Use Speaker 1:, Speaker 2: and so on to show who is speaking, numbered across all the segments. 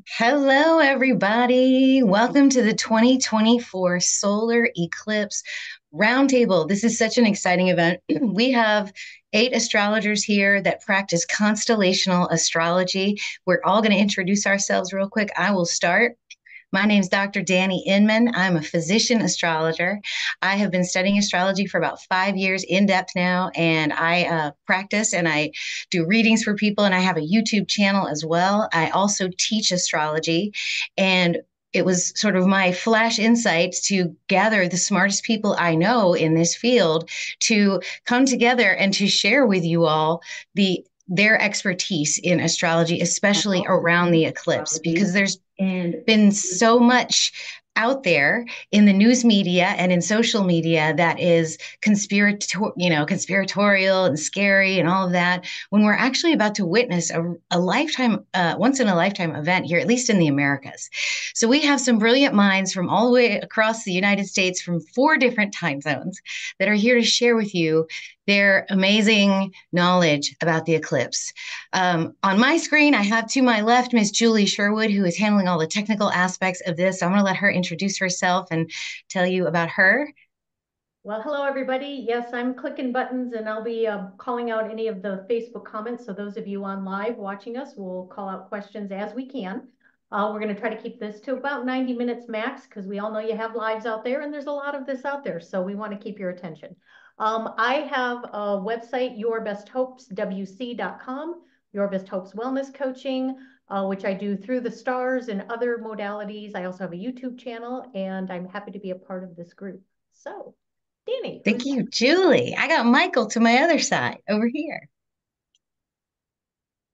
Speaker 1: Hello, everybody. Welcome to the 2024 Solar Eclipse Roundtable. This is such an exciting event. We have 8 astrologers here that practice constellational astrology. We're all going to introduce ourselves real quick. I will start. My name is Dr. Dani Inman. I'm a physician astrologer. I have been studying astrology for about 5 years in depth now, and I practice and I do readings for people, and I have a YouTube channel as well. I also teach astrology, and it was sort of my flash insights to gather the smartest people I know in this field to come together and to share with you all their expertise in astrology, especially around the eclipse, because there's been so much out there in the news media and in social media that is conspiratorial and scary and all of that, when we're actually about to witness a lifetime, once in a lifetime event here, at least in the Americas. So we have some brilliant minds from all the way across the United States from 4 different time zones that are here to share with you their amazing knowledge about the eclipse. On my screen, I have to my left Miss Julie Sherwood, who is handling all the technical aspects of this. So I'm going to let her introduce herself and tell you about her.
Speaker 2: Well, hello, everybody. Yes, I'm clicking buttons and I'll be calling out any of the Facebook comments. So those of you on live watching us, we'll call out questions as we can. We're going to try to keep this to about 90 minutes max because we all know you have lives out there and there's a lot of this out there. So we want to keep your attention. I have a website, yourbesthopeswc.com, Your Best Hopes Wellness Coaching, which I do through the stars and other modalities. I also have a YouTube channel and I'm happy to be a part of this group. So Dani,
Speaker 1: Thank you, Julie. I got Michael to my other side over here.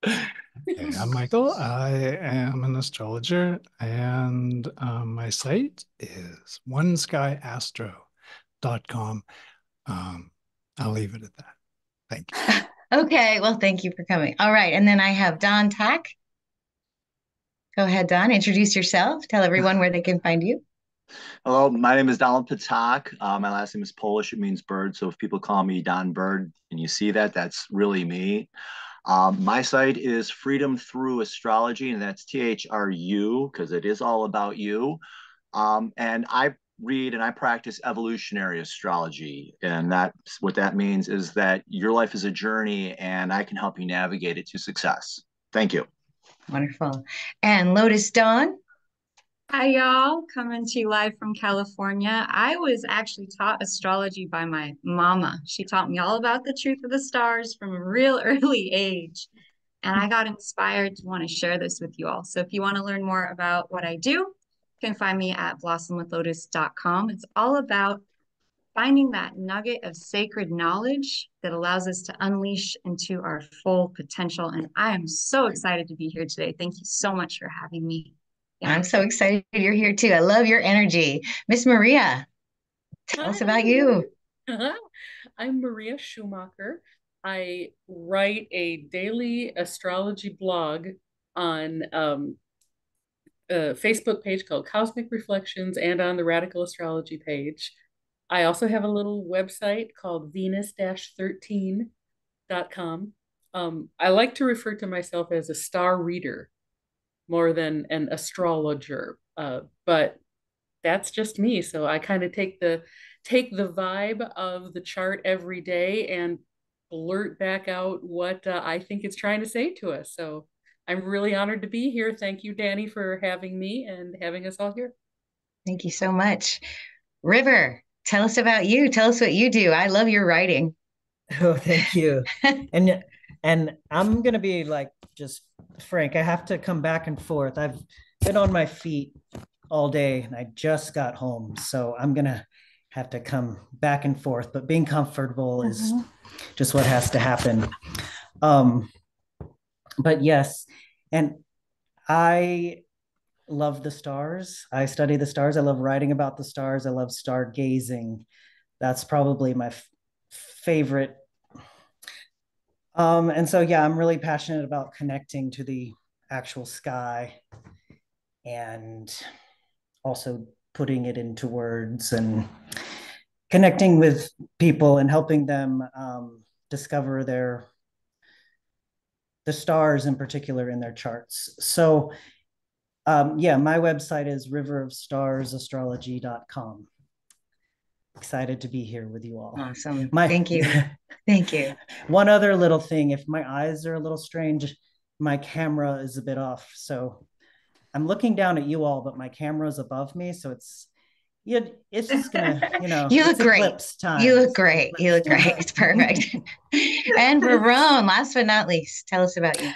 Speaker 3: Hey, I'm Michael. I am an astrologer, and my site is oneskyastro.com. I'll leave it at that. Thank you.
Speaker 1: Okay, well, thank you for coming. All right, and then I have Don Tack. Go ahead, Don. Introduce yourself. Tell everyone where they can find you.
Speaker 4: Hello, my name is Donald Patak. My last name is Polish. It means bird. So if people call me Don Bird and you see that, that's really me. My site is Freedom Through Astrology, and that's THRU because it is all about you. And I read and I practice evolutionary astrology. And that's what that means is that your life is a journey and I can help you navigate it to success. Thank you.
Speaker 1: Wonderful. And Lotus Dawn.
Speaker 5: Hi, y'all. Coming to you live from California. I was actually taught astrology by my mama. She taught me all about the truth of the stars from a real early age. And I got inspired to want to share this with you all. So if you want to learn more about what I do, you can find me at blossomwithlotus.com. It's all about finding that nugget of sacred knowledge that allows us to unleash into our full potential. And I am so excited to be here today. Thank you so much for having me. Yeah.
Speaker 1: I'm so excited you're here too. I love your energy. Miss Maria, tell us about you.
Speaker 6: I'm Maria Schumacher. I write a daily astrology blog on a Facebook page called Cosmic Reflections and on the Radical Astrology page. I also have a little website called venus-13.com. I like to refer to myself as a star reader more than an astrologer. But that's just me. So I kind of take the vibe of the chart every day and blurt back out what I think it's trying to say to us. So I'm really honored to be here. Thank you, Dani, for having me and having us all here.
Speaker 1: Thank you so much. River, tell us about you. Tell us what you do. I love your writing.
Speaker 7: Oh, thank you. And and I'm gonna be like just frank. I have to come back and forth. I've been on my feet all day and I just got home. So I'm gonna have to come back and forth, but being comfortable is just what has to happen. Um, but yes, and I love the stars. I study the stars. I love writing about the stars. I love stargazing. That's probably my favorite. And so, yeah, I'm really passionate about connecting to the actual sky and also putting it into words and connecting with people and helping them discover the stars in particular in their charts. So Yeah, my website is riverofstarsastrology.com. Excited to be here with you all.
Speaker 1: Awesome. Thank you. Thank you.
Speaker 7: One other little thing, if my eyes are a little strange, my camera is a bit off. So I'm looking down at you all, but my camera is above me. So it's just gonna,
Speaker 1: You look
Speaker 7: it's
Speaker 1: great.
Speaker 7: eclipse time.
Speaker 1: You look great. You look great. It's perfect. And Verone, last but not least, tell us about you.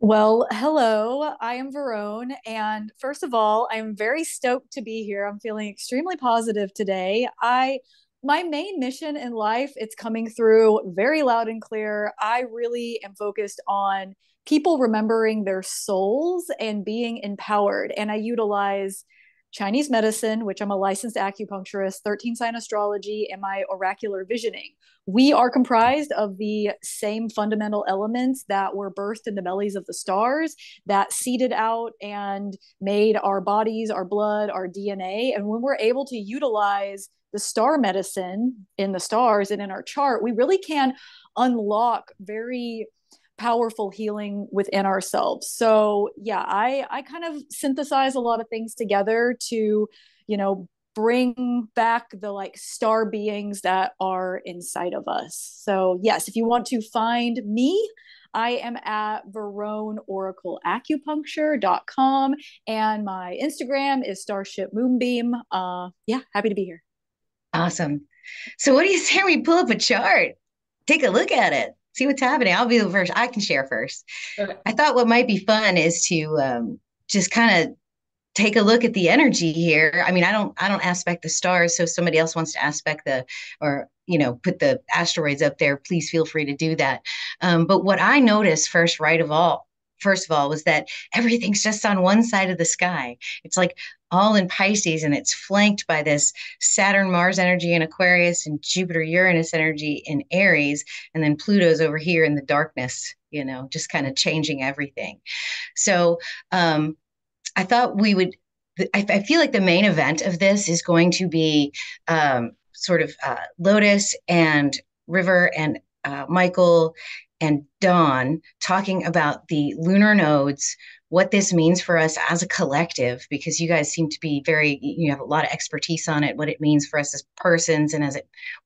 Speaker 8: Well, hello, I am Verone. And first of all, I'm very stoked to be here. I'm feeling extremely positive today. My main mission in life, it's coming through very loud and clear. I really am focused on people remembering their souls and being empowered. And I utilize Chinese medicine, which I'm a licensed acupuncturist, 13 sign astrology, and my oracular visioning. We are comprised of the same fundamental elements that were birthed in the bellies of the stars, that seeded out and made our bodies, our blood, our DNA. And when we're able to utilize the star medicine in the stars and in our chart, we really can unlock very powerful healing within ourselves. So yeah, I kind of synthesize a lot of things together to, bring back the like star beings that are inside of us. So yes, if you want to find me, I am at VeroneOracleAcupuncture.com, and my Instagram is Starship Moonbeam. Yeah, happy to be here.
Speaker 1: Awesome. So what do you say we pull up a chart? Take a look at it. See what's happening. I'll be the first. I can share first.
Speaker 6: Okay.
Speaker 1: I thought what might be fun is to just kind of take a look at the energy here. I mean, I don't aspect the stars, so if somebody else wants to aspect put the asteroids up there, please feel free to do that. But what I noticed first of all, was that everything's just on one side of the sky. It's like all in Pisces, and it's flanked by this Saturn, Mars energy in Aquarius, and Jupiter, Uranus energy in Aries, and then Pluto's over here in the darkness, just kind of changing everything. So, I thought I feel like the main event of this is going to be Lotus and River and Michael and Dawn talking about the lunar nodes, what this means for us as a collective, because you guys seem to be you have a lot of expertise on it, what it means for us as persons and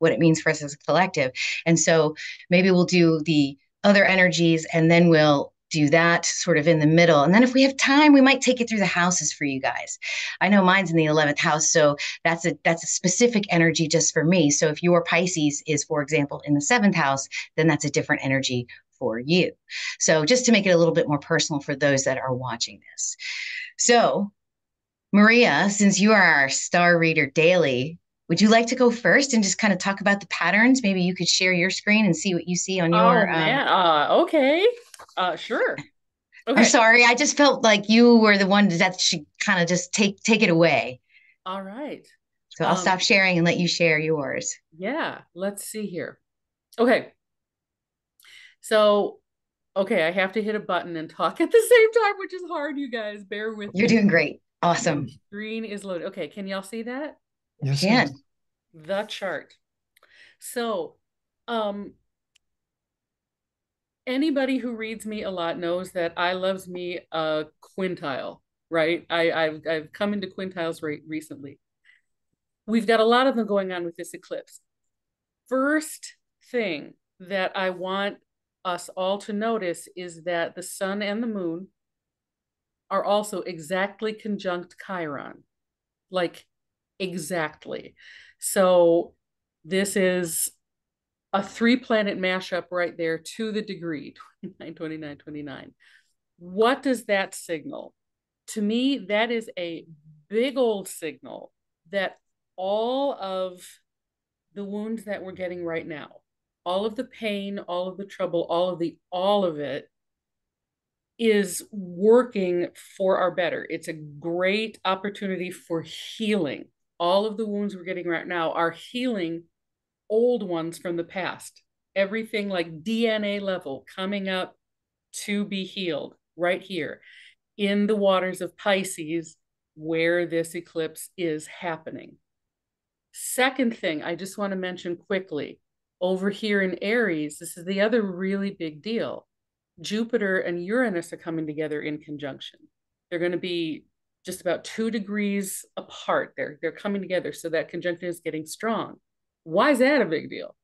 Speaker 1: what it means for us as a collective. And so maybe we'll do the other energies, and then we'll do that sort of in the middle. And then if we have time, we might take it through the houses for you guys. I know mine's in the 11th house, so that's a specific energy just for me. So if your Pisces is, for example, in the 7th house, then that's a different energy for you. So just to make it a little bit more personal for those that are watching this. So Maria, since you are our star reader daily, would you like to go first and just kind of talk about the patterns? Maybe you could share your screen and see what you see on your.
Speaker 6: Oh man, okay, sure. Okay.
Speaker 1: I'm sorry, I just felt like you were the one that should kind of just take it away.
Speaker 6: All right.
Speaker 1: So I'll stop sharing and let you share yours.
Speaker 6: Yeah, let's see here. Okay. So, okay, I have to hit a button and talk at the same time, which is hard, you guys. Bear with me.
Speaker 1: You're doing great. Awesome.
Speaker 6: The screen is loaded. Okay, can y'all see that?
Speaker 3: Yes,
Speaker 1: can.
Speaker 6: The chart. So, anybody who reads me a lot knows that I loves me a quintile, right? I've come into quintiles recently. We've got a lot of them going on with this eclipse. First thing that I want us all to notice is that the sun and the moon are also exactly conjunct Chiron, like exactly. So this is a 3-planet mashup right there to the degree, 29, 29, 29. What does that signal? To me, that is a big old signal that all of the wounds that we're getting right now, all of the pain, all of the trouble, all of it is working for our better. It's a great opportunity for healing. All of the wounds we're getting right now are healing old ones from the past. Everything like DNA level coming up to be healed right here in the waters of Pisces, where this eclipse is happening. Second thing I just want to mention quickly, over here in Aries, this is the other really big deal. Jupiter and Uranus are coming together in conjunction. They're going to be just about 2 degrees apart. They're coming together. So that conjunction is getting strong. Why is that a big deal?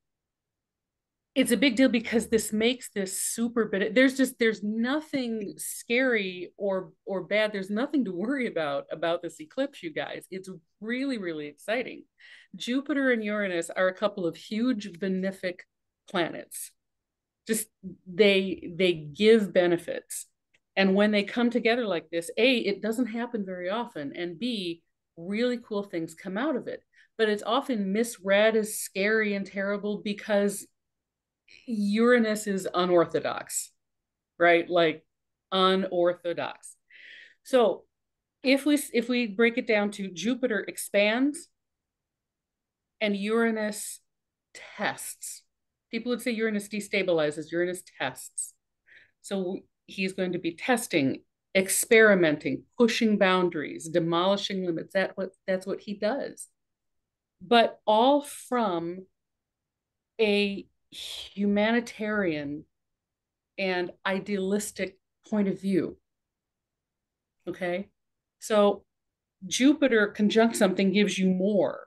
Speaker 6: It's a big deal because this makes this super bit. There's nothing scary or bad. There's nothing to worry about this eclipse, you guys. It's really, really exciting. Jupiter and Uranus are a couple of huge benefic planets. Just they give benefits. And when they come together like this, A, it doesn't happen very often, and B, really cool things come out of it. But it's often misread as scary and terrible because Uranus is unorthodox, right? Like unorthodox. So if we break it down to Jupiter expands and Uranus tests. People would say Uranus destabilizes, Uranus tests. So he's going to be testing, experimenting, pushing boundaries, demolishing limits. That's what he does. But all from a humanitarian and idealistic point of view. Okay? So Jupiter conjunct something gives you more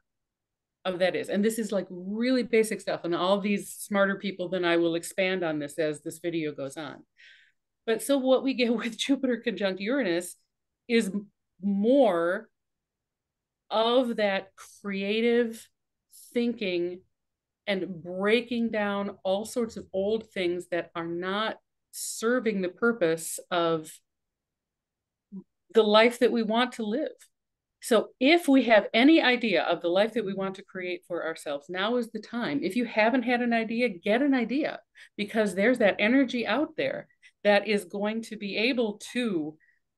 Speaker 6: of that is. And this is like really basic stuff. And all these smarter people than I will expand on this as this video goes on. But so what we get with Jupiter conjunct Uranus is more of that creative thinking and breaking down all sorts of old things that are not serving the purpose of the life that we want to live. So if we have any idea of the life that we want to create for ourselves, now is the time. If you haven't had an idea, get an idea, because there's that energy out there that is going to be able to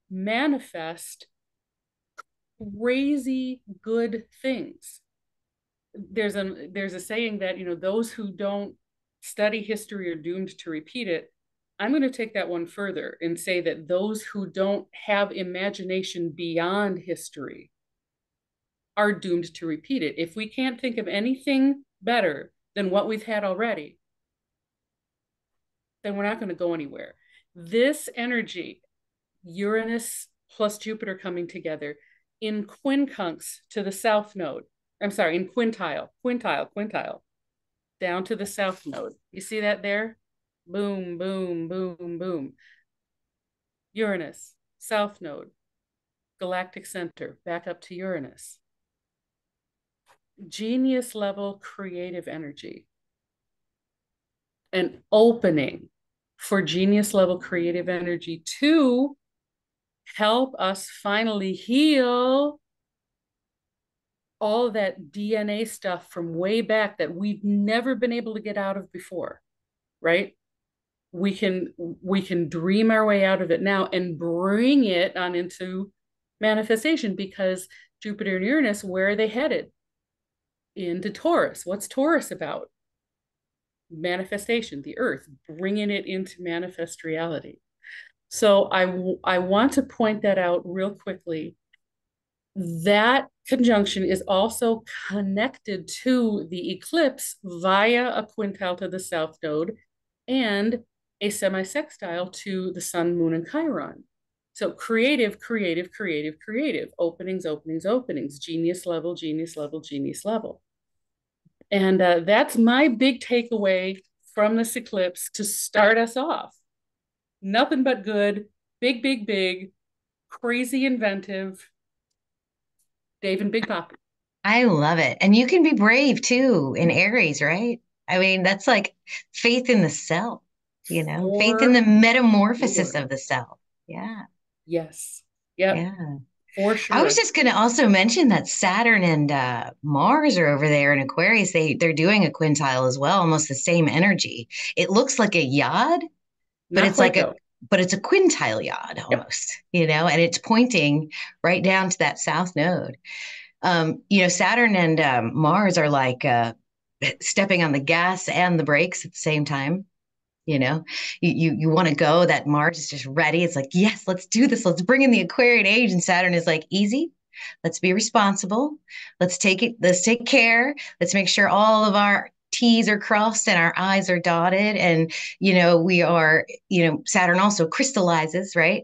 Speaker 6: manifest crazy good things. There's a saying that, those who don't study history are doomed to repeat it. I'm going to take that one further and say that those who don't have imagination beyond history are doomed to repeat it. If we can't think of anything better than what we've had already, then we're not going to go anywhere. This energy, Uranus plus Jupiter coming together in quincunx to the south node. I'm sorry, in quintile, down to the south node. You see that there? Boom, boom, boom, boom. Uranus, south node, galactic center, back up to Uranus. Genius level creative energy. An opening for genius level creative energy to help us finally heal all that DNA stuff from way back that we've never been able to get out of before, right? We can dream our way out of it now and bring it on into manifestation, because Jupiter and Uranus, where are they headed? Into Taurus. What's Taurus about? Manifestation, the earth, bringing it into manifest reality. So I want to point that out real quickly. That conjunction is also connected to the eclipse via a quintile to the south node and a semi-sextile to the sun, moon, and Chiron. So creative, creative, creative, creative, openings, openings, openings, genius level, genius level, genius level. And that's my big takeaway from this eclipse to start us off. Nothing but good, big, big, big, crazy inventive. Dave and Big Pop.
Speaker 1: I love it. And you can be brave too in Aries, right? I mean, that's like faith in the self, faith in the metamorphosis of the self. Yeah.
Speaker 6: Yes. Yep.
Speaker 1: Yeah.
Speaker 6: For sure.
Speaker 1: I was just going to also mention that Saturn and Mars are over there in Aquarius. They're doing a quintile as well, almost the same energy. It looks like a yod, but it's like it's a quintile yod almost, and it's pointing right down to that south node. Saturn and Mars are like stepping on the gas and the brakes at the same time. You want to go, that Mars is just ready. It's like, yes, let's do this. Let's bring in the Aquarian age. And Saturn is like, easy. Let's be responsible. Let's take care. Let's make sure all of our T's are crossed and our I's are dotted. And, we are, Saturn also crystallizes, right?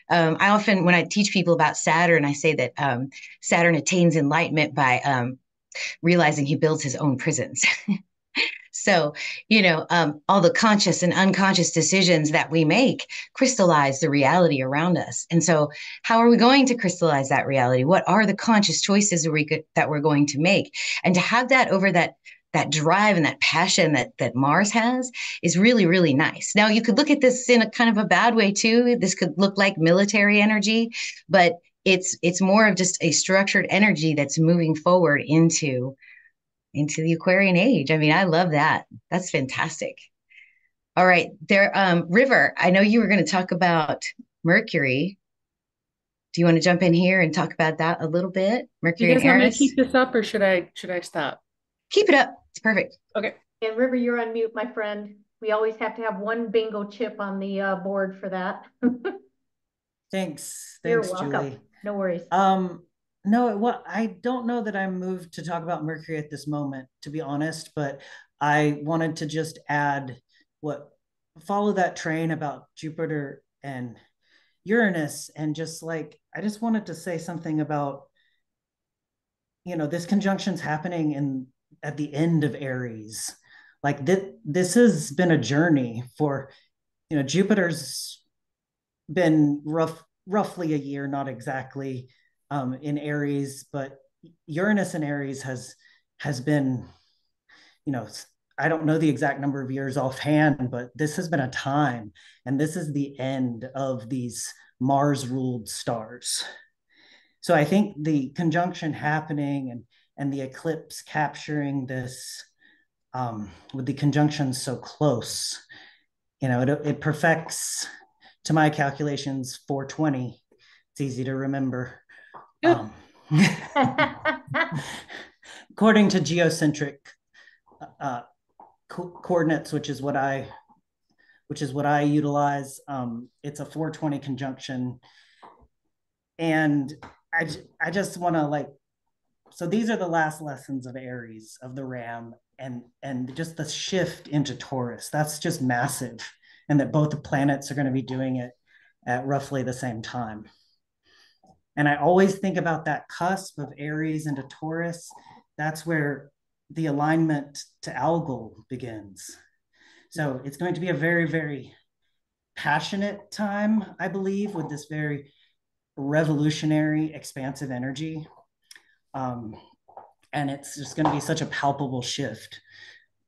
Speaker 1: I often, when I teach people about Saturn, I say that Saturn attains enlightenment by realizing he builds his own prisons. So, all the conscious and unconscious decisions that we make crystallize the reality around us. And so, how are we going to crystallize that reality? What are the conscious choices that we're going to make? And to have that over that drive and that passion that Mars has is really, really nice. Now, you could look at this in a kind of a bad way too. This could look like military energy, but it's more of just a structured energy that's moving forward into the Aquarian age. I mean, I love that. That's fantastic. All right, River, I know you were going to talk about Mercury. Do you want to jump in here and talk about that a little bit?
Speaker 6: You
Speaker 1: Mercury and
Speaker 6: guys want me to
Speaker 1: Eris.
Speaker 6: keep this up or should I stop?
Speaker 1: Keep it up. It's perfect.
Speaker 6: Okay.
Speaker 2: And River, you're on mute, my friend. We always have to have one bingo chip on the board for that.
Speaker 7: Thanks,
Speaker 2: You're
Speaker 7: thanks,
Speaker 2: welcome.
Speaker 7: Julie.
Speaker 2: No worries.
Speaker 7: No, well, I don't know that I'm moved to talk about Mercury at this moment, to be honest, but I wanted to just add follow that train about Jupiter and Uranus, and just like, I just wanted to say something about, this conjunction's happening at the end of Aries. Like this has been a journey for, Jupiter's been roughly a year, not exactly, in Aries, but Uranus in Aries has been, I don't know the exact number of years offhand, but this has been a time, and this is the end of these Mars ruled stars. So I think the conjunction happening and the eclipse capturing this, with the conjunction so close, it perfects, to my calculations, 420. It's easy to remember. According to geocentric coordinates, which is what I utilize, it's a 420 conjunction. And I just want to so these are the last lessons of Aries, of the Ram, and just the shift into Taurus. That's just massive. And that both the planets are going to be doing it at roughly the same time. And I always think about that cusp of Aries into Taurus. That's where the alignment to Algol begins. So it's going to be a very, very passionate time, I believe, with this very revolutionary, expansive energy. And it's just going to be such a palpable shift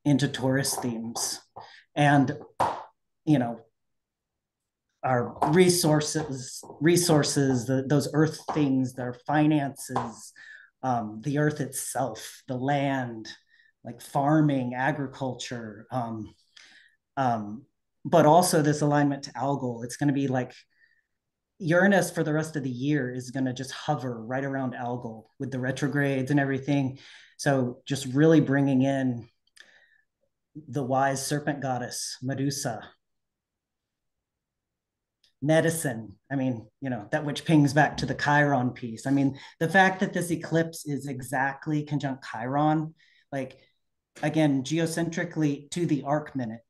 Speaker 7: into Taurus themes. And, our resources, those earth things, their finances, the earth itself, the land, like farming, agriculture, but also this alignment to Algol. It's going to be like Uranus for the rest of the year is going to just hover right around Algol with the retrogrades and everything. So just really bringing in the wise serpent goddess, Medusa. Medicine, I mean, that which pings back to the Chiron piece. I mean, the fact that this eclipse is exactly conjunct Chiron, like, again, geocentrically to the arc minute,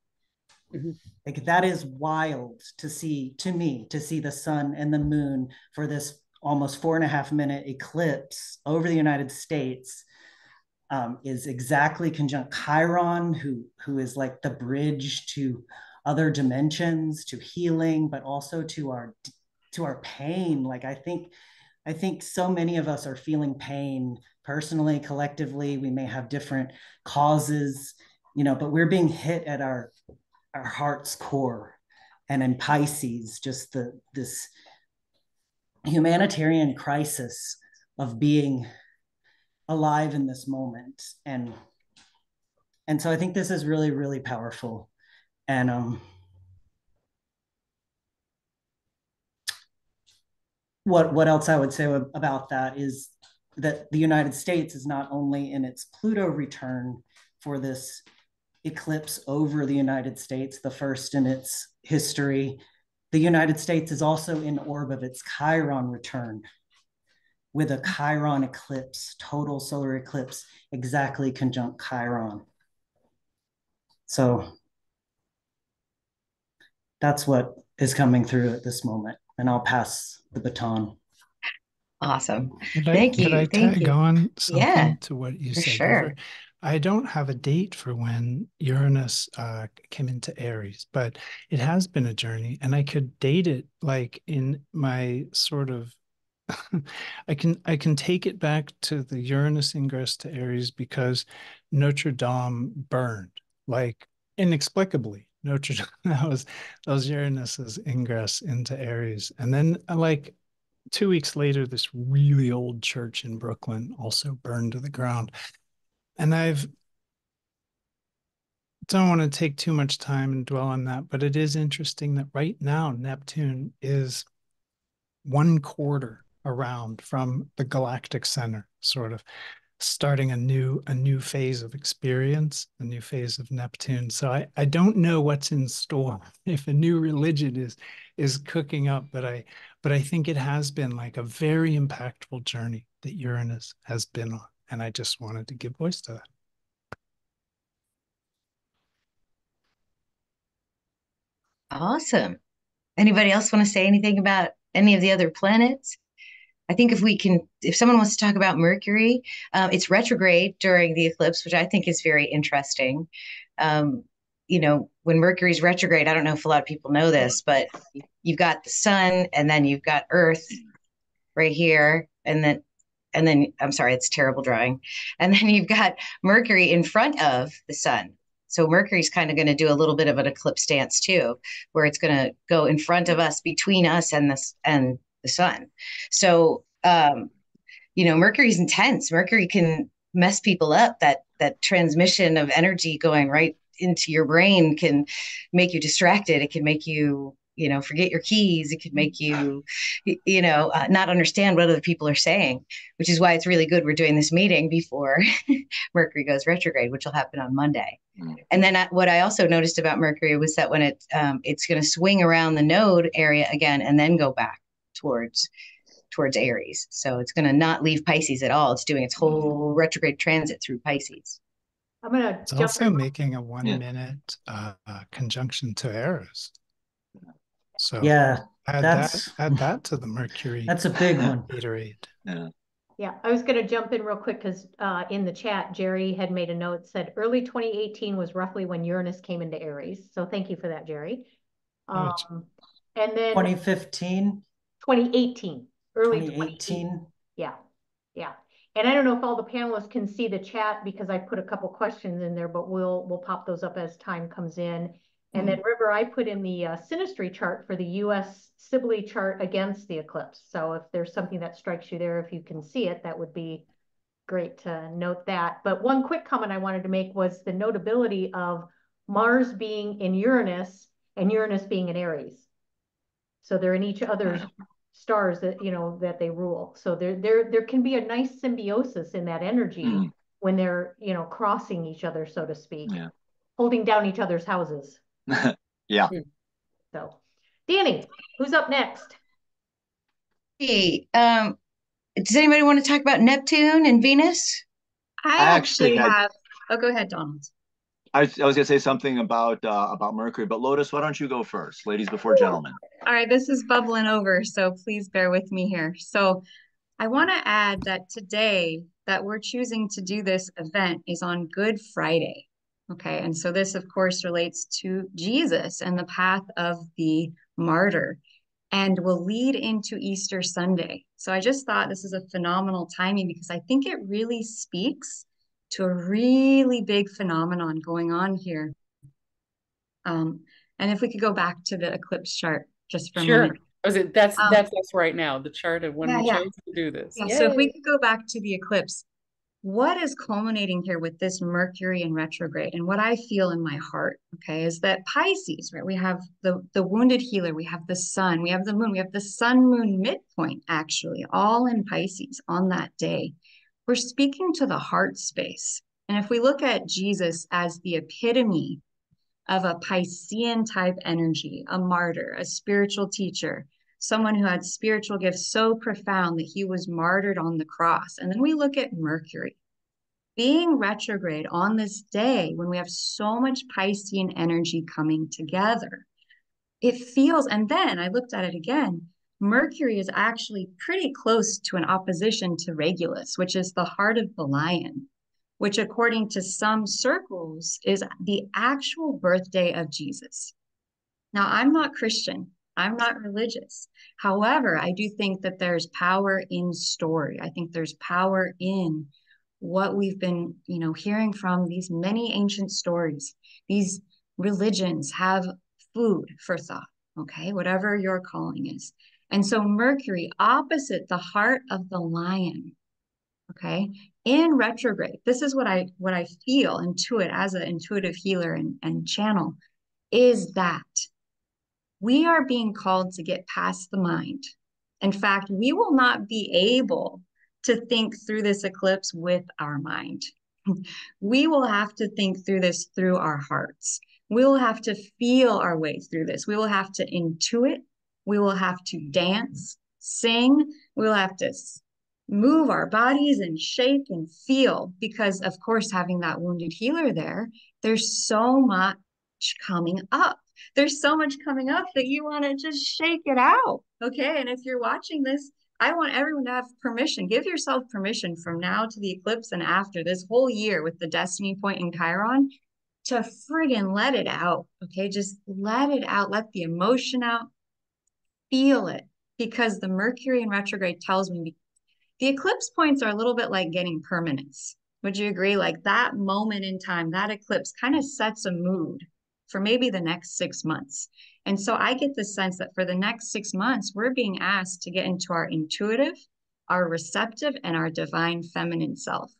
Speaker 7: like that is wild to see, to me, to see the sun and the moon for this almost 4.5 minute eclipse over the United States, is exactly conjunct Chiron, who is like the bridge to other dimensions, to healing, but also to our pain. Like I think so many of us are feeling pain personally, collectively. We may have different causes, but we're being hit at our heart's core. And in Pisces, just this humanitarian crisis of being alive in this moment. And so I think this is really, really powerful. And what else I would say about that is that the United States is not only in its Pluto return for this eclipse over the United States, the first in its history, the United States is also in orb of its Chiron return with a Chiron eclipse, total solar eclipse, exactly conjunct Chiron. So that's what is coming through at this moment. and I'll pass the baton.
Speaker 1: Awesome.
Speaker 3: Could
Speaker 1: Thank
Speaker 3: I
Speaker 1: you. Thank
Speaker 3: tag
Speaker 1: you.
Speaker 3: on
Speaker 1: Yeah,
Speaker 3: something to what you
Speaker 1: for
Speaker 3: said, River?
Speaker 1: sure.
Speaker 3: I don't have a date for when Uranus came into Aries, but it has been a journey, and I could date it like in my sort of I can take it back to the Uranus ingress to Aries because Notre Dame burned like inexplicably. Notre Dame that was Uranus's ingress into Aries, and then like 2 weeks later, this really old church in Brooklyn also burned to the ground. And I've don't want to take too much time and dwell on that, but it is interesting that right now Neptune is 1/4 around from the galactic center, sort of starting a new phase of experience, a new phase of Neptune. So I don't know what's in store if a new religion is cooking up, but I think it has been like a very impactful journey that Uranus has been on, and I just wanted to give voice to that.
Speaker 1: Awesome. Anybody else want to say anything about any of the other planets? I think if someone wants to talk about Mercury, it's retrograde during the eclipse, which I think is very interesting. Um, when Mercury's retrograde, I don't know if a lot of people know this, but you've got the sun and then you've got Earth right here. And then I'm sorry, it's terrible drawing. And then you've got Mercury in front of the sun. So Mercury's kind of going to do a little bit of an eclipse dance too, where it's going to go in front of us, between us and the sun. So Mercury's intense. Mercury can mess people up. That transmission of energy going right into your brain can make you distracted. It can make you forget your keys. It could make you not understand what other people are saying, which is why it's really good we're doing this meeting before Mercury goes retrograde, which will happen on Monday. And then what I also noticed about Mercury was that when it's going to swing around the node area again and then go back towards Aries. So it's going to not leave Pisces at all. It's doing its whole retrograde transit through Pisces.
Speaker 2: I'm going to
Speaker 3: It's also making a 1 minute conjunction to Eris. So
Speaker 7: yeah,
Speaker 3: add that to the Mercury.
Speaker 7: That's a big one.
Speaker 3: Yeah.
Speaker 2: Yeah, I was going to jump in real quick because in the chat, Jerry had made a note, said early 2018 was roughly when Uranus came into Aries. So thank you for that, Jerry. And then
Speaker 7: 2015?
Speaker 2: 2018. Early
Speaker 7: 2018.
Speaker 2: Yeah. And I don't know if all the panelists can see the chat because I put a couple questions in there, but we'll pop those up as time comes in. And then River, I put in the synastry chart for the U.S. Sibley chart against the eclipse. So if there's something that strikes you there, if you can see it, that would be great to note that. But one quick comment I wanted to make was the notability of Mars being in Uranus and Uranus being in Aries. So they're in each other's stars that they rule. So there can be a nice symbiosis in that energy when they're crossing each other, so to speak, holding down each other's houses.
Speaker 4: Yeah.
Speaker 2: So, Dani, who's up next?
Speaker 1: Hey, does anybody want to talk about Neptune and Venus?
Speaker 5: I actually have. Oh, go ahead, Donald.
Speaker 4: I was going to say something about Mercury, but Lotus, why don't you go first? Ladies before gentlemen.
Speaker 5: All right, this is bubbling over, so please bear with me here. So I want to add that today that we're choosing to do this event is on Good Friday. Okay, and so this, of course, relates to Jesus and the path of the martyr and will lead into Easter Sunday. So I just thought this is a phenomenal timing because I think it really speaks to a really big phenomenon going on here. And if we could go back to the eclipse chart just for a moment.
Speaker 6: That's us right now, the chart of when we chose to do this.
Speaker 5: Yeah, so if we could go back to the eclipse, what is culminating here with this Mercury in retrograde? And what I feel in my heart, okay, is that Pisces, right? We have the wounded healer, we have the sun, we have the moon, we have the sun-moon midpoint, actually, all in Pisces on that day. We're speaking to the heart space. And if we look at Jesus as the epitome of a Piscean type energy, a martyr, a spiritual teacher, someone who had spiritual gifts so profound that he was martyred on the cross. And then we look at Mercury being retrograde on this day when we have so much Piscean energy coming together. It feels, and then I looked at it again, Mercury is actually pretty close to an opposition to Regulus, which is the heart of the lion, which according to some circles is the actual birthday of Jesus. Now, I'm not Christian. I'm not religious. However, I do think that there's power in story. I think there's power in what we've been, hearing from these many ancient stories. These religions have food for thought, okay? Whatever your calling is. And so Mercury opposite the heart of the lion, okay, in retrograde. This is what I feel, intuit as an intuitive healer and channel, is that we are being called to get past the mind. In fact, we will not be able to think through this eclipse with our mind. We will have to think through this through our hearts. We will have to feel our way through this. We will have to intuit. We will have to dance, sing. We will have to move our bodies and shake and feel because, of course, having that wounded healer there, there's so much coming up. There's so much coming up that you want to just shake it out. Okay. And if you're watching this, I want everyone to have permission. Give yourself permission from now to the eclipse and after this whole year with the destiny point in Chiron to friggin' let it out. Okay. Just let it out. Let the emotion out. Feel it. Because the Mercury in retrograde tells me the eclipse points are a little bit like getting permanence. Would you agree? Like that moment in time, that eclipse kind of sets a mood for maybe the next 6 months. And so I get the sense that for the next 6 months, we're being asked to get into our intuitive, our receptive, and our divine feminine self.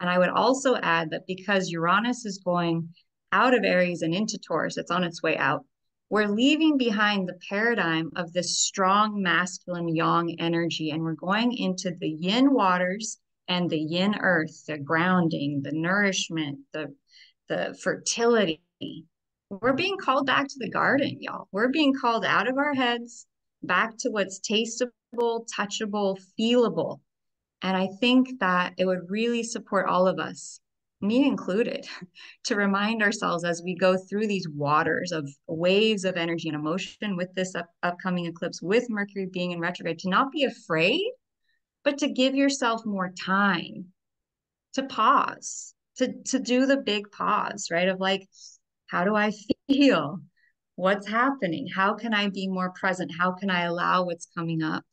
Speaker 5: And I would also add that because Uranus is going out of Aries and into Taurus, it's on its way out. We're leaving behind the paradigm of this strong masculine yang energy, and we're going into the yin waters and the yin earth, the grounding, the nourishment, the fertility. We're being called back to the garden, y'all. We're being called out of our heads, back to what's tasteable, touchable, feelable. And I think that it would really support all of us, me included, to remind ourselves as we go through these waters of waves of energy and emotion with this upcoming eclipse, with Mercury being in retrograde, to not be afraid, but to give yourself more time to pause, to do the big pause, right? Of like, how do I feel? What's happening? How can I be more present? How can I allow what's coming up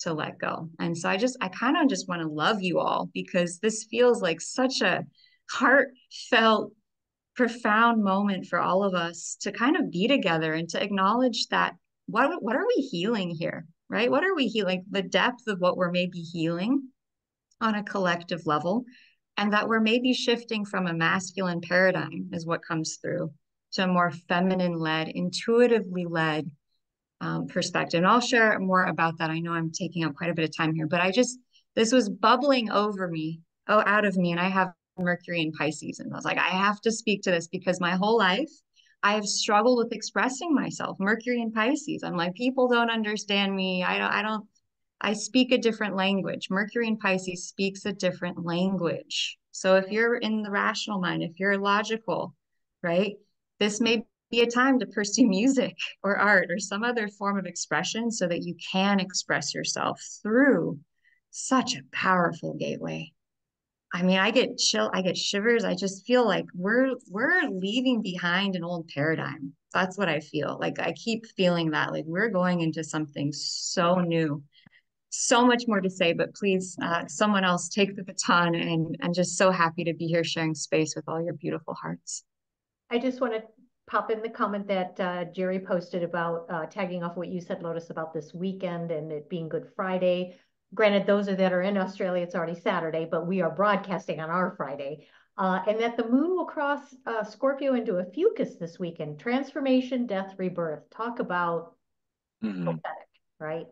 Speaker 5: to let go? And so I kind of just want to love you all because this feels like such a heartfelt, profound moment for all of us to kind of be together and to acknowledge that what are we healing here, right? What are we healing? The depth of what we're maybe healing on a collective level, and that we're maybe shifting from a masculine paradigm is what comes through to a more feminine led, intuitively led perspective. And I'll share more about that. I know I'm taking up quite a bit of time here, but this was bubbling over me, out of me. And I have Mercury in Pisces. And I was like, I have to speak to this because my whole life I have struggled with expressing myself. Mercury in Pisces. I'm like, people don't understand me. I speak a different language. Mercury in Pisces speaks a different language. So if you're in the rational mind, if you're logical, right, this may be a time to pursue music or art or some other form of expression so that you can express yourself through such a powerful gateway. I mean, I get shivers. I just feel like we're leaving behind an old paradigm. That's what I feel. Like I keep feeling that like we're going into something so new. So much more to say, but please, someone else take the baton, and just so happy to be here sharing space with all your beautiful hearts.
Speaker 2: I just want to pop in the comment that Jerry posted about tagging off what you said, Lotus, about this weekend and it being Good Friday. Granted, those that are in Australia, it's already Saturday, but we are broadcasting on our Friday. And that the moon will cross Scorpio into a fucus this weekend. Transformation, death, rebirth. Talk about prophetic, right?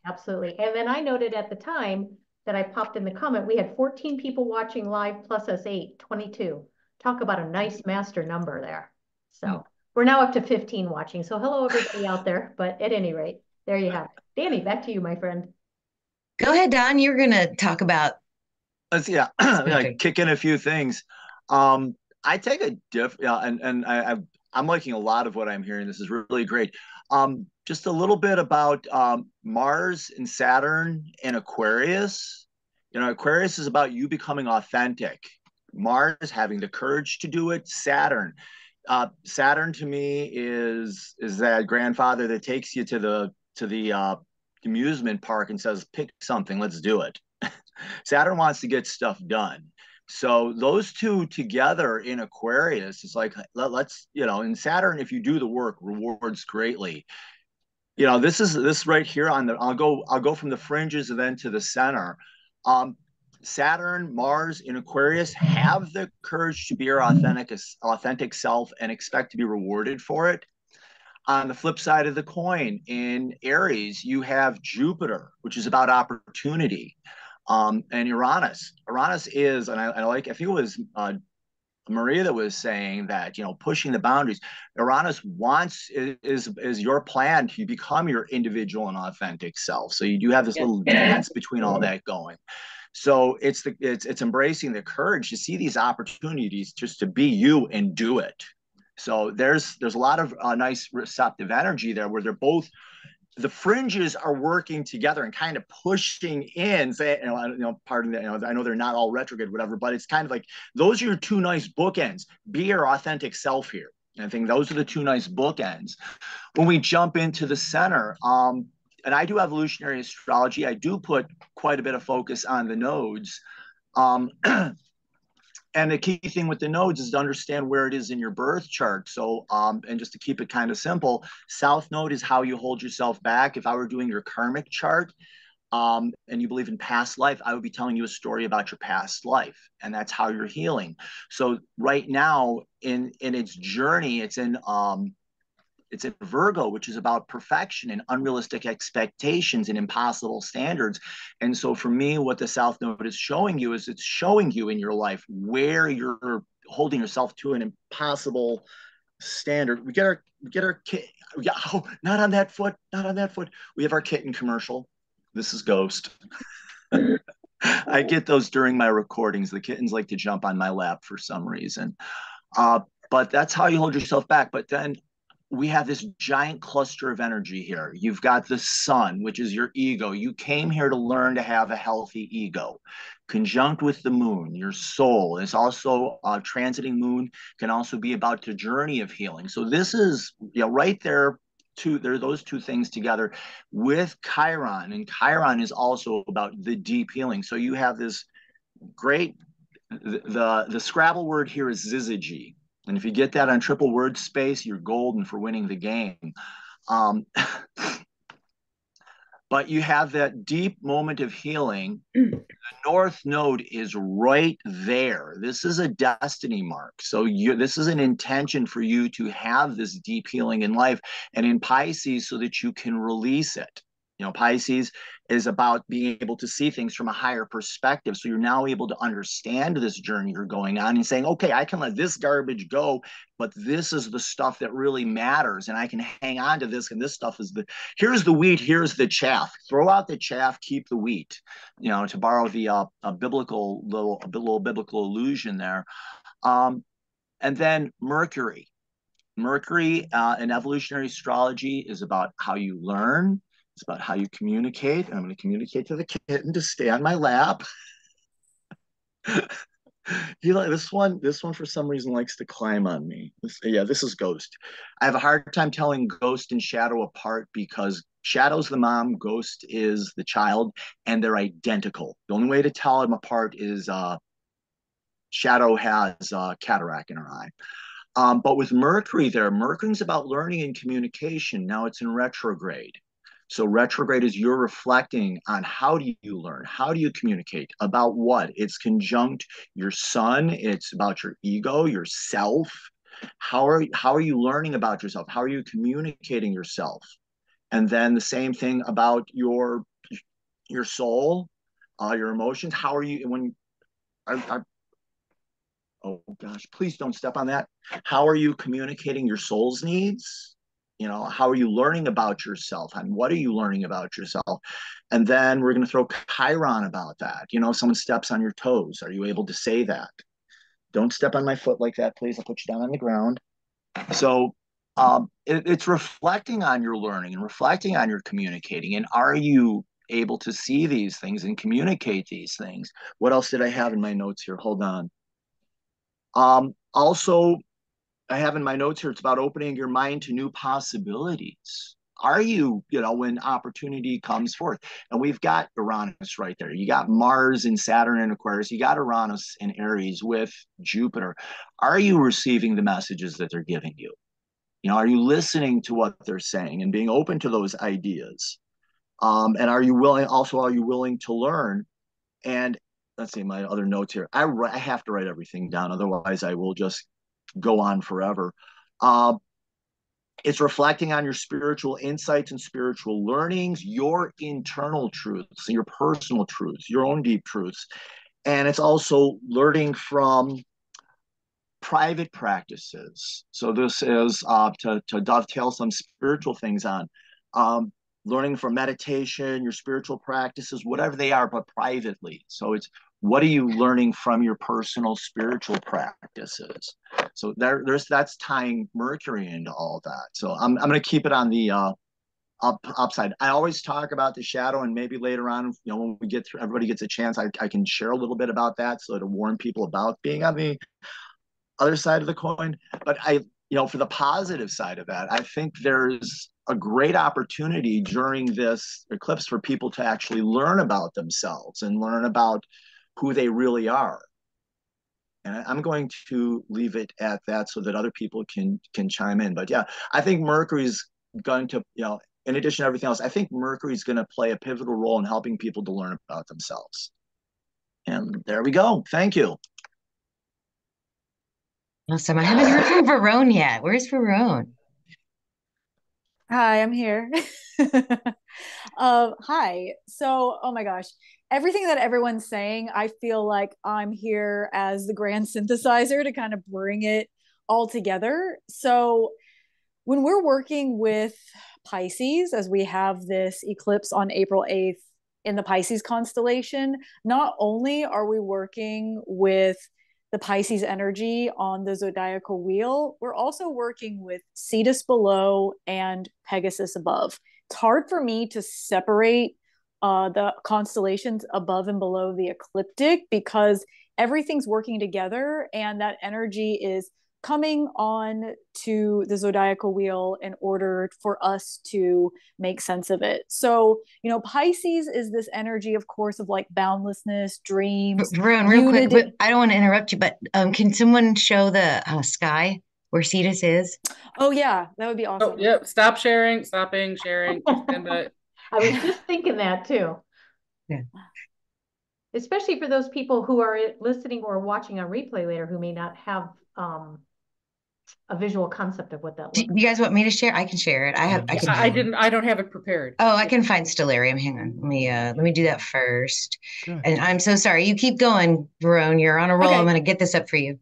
Speaker 2: Absolutely. And then I noted at the time that I popped in the comment, we had 14 people watching live plus us 8, 22. Talk about a nice master number there. So we're now up to 15 watching. So hello, everybody out there. But at any rate, there you have it. Dani, back to you, my friend.
Speaker 1: Go ahead, Don. You're going to talk about.
Speaker 4: Yeah, like kick in a few things. I take a I'm liking a lot of what I'm hearing. This is really great. just a little bit about Mars and Saturn and Aquarius. Aquarius is about you becoming authentic. Mars having the courage to do it. Saturn to me is that grandfather that takes you to the amusement park and says, pick something, let's do it. Saturn wants to get stuff done. So those two together in Aquarius is like, let's, in Saturn, if you do the work, rewards greatly. This right here I'll go from the fringes and then to the center. Saturn, Mars in Aquarius have the courage to be your authentic self and expect to be rewarded for it. On the flip side of the coin, in Aries, you have Jupiter, which is about opportunity, and Uranus. Uranus is, and I think it was Maria that was saying that, pushing the boundaries. Uranus is your plan to become your individual and authentic self. So you do have this little dance between all that going. So it's embracing the courage to see these opportunities just to be you and do it. So there's a lot of nice receptive energy there where they're both, the fringes are working together and kind of pushing in, pardon that, I know they're not all retrograde, whatever, but it's kind of like, those are your two nice bookends. Be your authentic self here. And I think those are the two nice bookends. When we jump into the center, and I do evolutionary astrology, I do put quite a bit of focus on the nodes. And the key thing with the nodes is to understand where it is in your birth chart. So, and just to keep it kind of simple, South Node is how you hold yourself back. If I were doing your karmic chart, and you believe in past life, I would be telling you a story about your past life, and that's how you're healing. So right now in its journey, it's in Virgo, which is about perfection and unrealistic expectations and impossible standards. And so for me, what the South Node is showing you is it's showing you in your life where you're holding yourself to an impossible standard. We get our kit. Yeah, oh, not on that foot. We have our kitten commercial. This is Ghost. I get those during my recordings. The kittens like to jump on my lap for some reason. But that's how you hold yourself back. But then we have this giant cluster of energy here. You've got the sun, which is your ego. You came here to learn to have a healthy ego. Conjunct with the moon, your soul. It's also transiting moon can also be about the journey of healing. So this is right there. There are those two things together with Chiron, and Chiron is also about the deep healing. So you have this great. The Scrabble word here is syzygy. And if you get that on triple word space, you're golden for winning the game. But you have that deep moment of healing. The North Node is right there. This is a destiny mark. So this is an intention for you to have this deep healing in life and in Pisces so that you can release it. Pisces is about being able to see things from a higher perspective. So you're now able to understand this journey you're going on and saying, okay, I can let this garbage go, but this is the stuff that really matters. And I can hang on to this. And this stuff is here's the wheat, here's the chaff. Throw out the chaff, keep the wheat, to borrow the little biblical allusion there. And then Mercury. Mercury in evolutionary astrology is about how you learn. It's about how you communicate. And I'm going to communicate to the kitten to stay on my lap. This one for some reason likes to climb on me. This is Ghost. I have a hard time telling Ghost and Shadow apart because Shadow's the mom, Ghost is the child, and they're identical. The only way to tell them apart is Shadow has cataract in her eye. But with Mercury there, Mercury's about learning and communication. Now it's in retrograde. So retrograde is you're reflecting on how do you learn? How do you communicate? About what? It's conjunct your sun. It's about your ego, yourself. How are you learning about yourself? How are you communicating yourself? And then the same thing about your soul, your emotions. How are you when oh gosh, please don't step on that. How are you communicating your soul's needs? How are you learning about yourself and what are you learning about yourself? And then we're going to throw Chiron about that. If someone steps on your toes, are you able to say that? Don't step on my foot like that, please. I'll put you down on the ground. So It's reflecting on your learning and reflecting on your communicating. And are you able to see these things and communicate these things? What else did I have in my notes here? Hold on. Also, I have in my notes here, it's about opening your mind to new possibilities. Are you, when opportunity comes forth? And we've got Uranus right there. You got Mars and Saturn in Aquarius. You got Uranus in Aries with Jupiter. Are you receiving the messages that they're giving you? Are you listening to what they're saying and being open to those ideas? And are you willing to learn? And let's see, my other notes here. I have to write everything down. Otherwise, I will just go on forever. It's reflecting on your spiritual insights and spiritual learnings, your internal truths, your personal truths, your own deep truths. And it's also learning from private practices. So this is to dovetail some spiritual things on. Learning from meditation, your spiritual practices, whatever they are, but privately. So it's, what are you learning from your personal spiritual practices? So that's tying Mercury into all that. So I'm going to keep it on the upside. I always talk about the shadow, and maybe later on, when we get through, everybody gets a chance, I can share a little bit about that, so to warn people about being on the other side of the coin. But for the positive side of that, I think there's a great opportunity during this eclipse for people to actually learn about themselves and learn about who they really are. And I'm going to leave it at that so that other people can chime in. But yeah, I think Mercury's going to, in addition to everything else, I think Mercury's going to play a pivotal role in helping people to learn about themselves. And there we go. Thank you.
Speaker 1: Awesome. I haven't heard from Verone yet. Where's Verone?
Speaker 8: Hi, I'm here. Hi. So, oh my gosh, everything that everyone's saying, I feel like I'm here as the grand synthesizer to kind of bring it all together. So, when we're working with Pisces, as we have this eclipse on April 8th in the Pisces constellation, not only are we working with the Pisces energy on the zodiacal wheel, we're also working with Cetus below and Pegasus above. It's hard for me to separate the constellations above and below the ecliptic because everything's working together, and that energy is coming on to the zodiacal wheel in order for us to make sense of it. So, Pisces is this energy, of course, of like boundlessness, dreams,
Speaker 1: Verone, real quick, but I don't want to interrupt you, but can someone show the sky where Cetus is?
Speaker 8: Oh yeah, that would be awesome.
Speaker 6: Oh, yep. Stop sharing, stopping, sharing. Stand by.
Speaker 2: I was just thinking that too.
Speaker 1: Yeah.
Speaker 2: Especially for those people who are listening or watching on replay later who may not have a visual concept of what that looks like.
Speaker 1: Do you guys want me to share? I can share it.
Speaker 6: I don't have it prepared.
Speaker 1: Oh, I can find Stellarium. Hang on. Let me do that first.
Speaker 3: Good.
Speaker 1: And I'm so sorry. You keep going, Verone. You're on a roll.
Speaker 8: Okay.
Speaker 1: I'm going to get this up for you.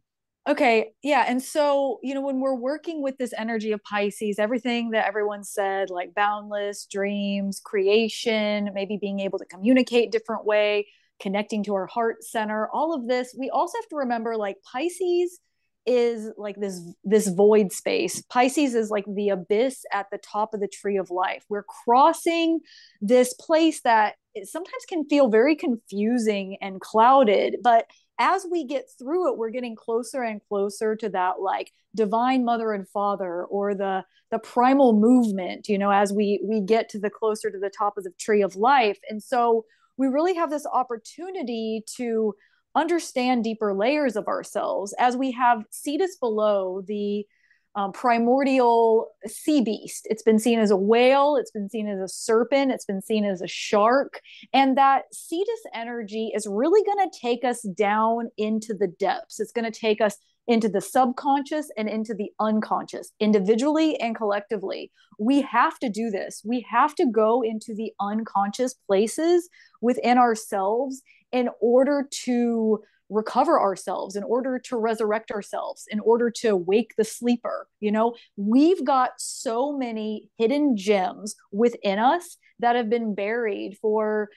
Speaker 8: Okay. Yeah. And so, when we're working with this energy of Pisces, everything that everyone said, like boundless, dreams, creation, maybe being able to communicate different way, connecting to our heart center, all of this, we also have to remember like Pisces is like this void space. Pisces is like the abyss at the top of the tree of life. We're crossing this place that sometimes can feel very confusing and clouded, but as we get through it, we're getting closer and closer to that like divine mother and father, or the primal movement, as we get to the closer to the top of the tree of life. And so we really have this opportunity to understand deeper layers of ourselves as we have Cetus below, the primordial sea beast. It's been seen as a whale, it's been seen as a serpent, it's been seen as a shark. And that Cetus energy is really going to take us down into the depths. It's going to take us into the subconscious and into the unconscious, individually and collectively. We have to do this. We have to go into the unconscious places within ourselves in order to recover ourselves, in order to resurrect ourselves, in order to wake the sleeper. We've got so many hidden gems within us that have been buried for,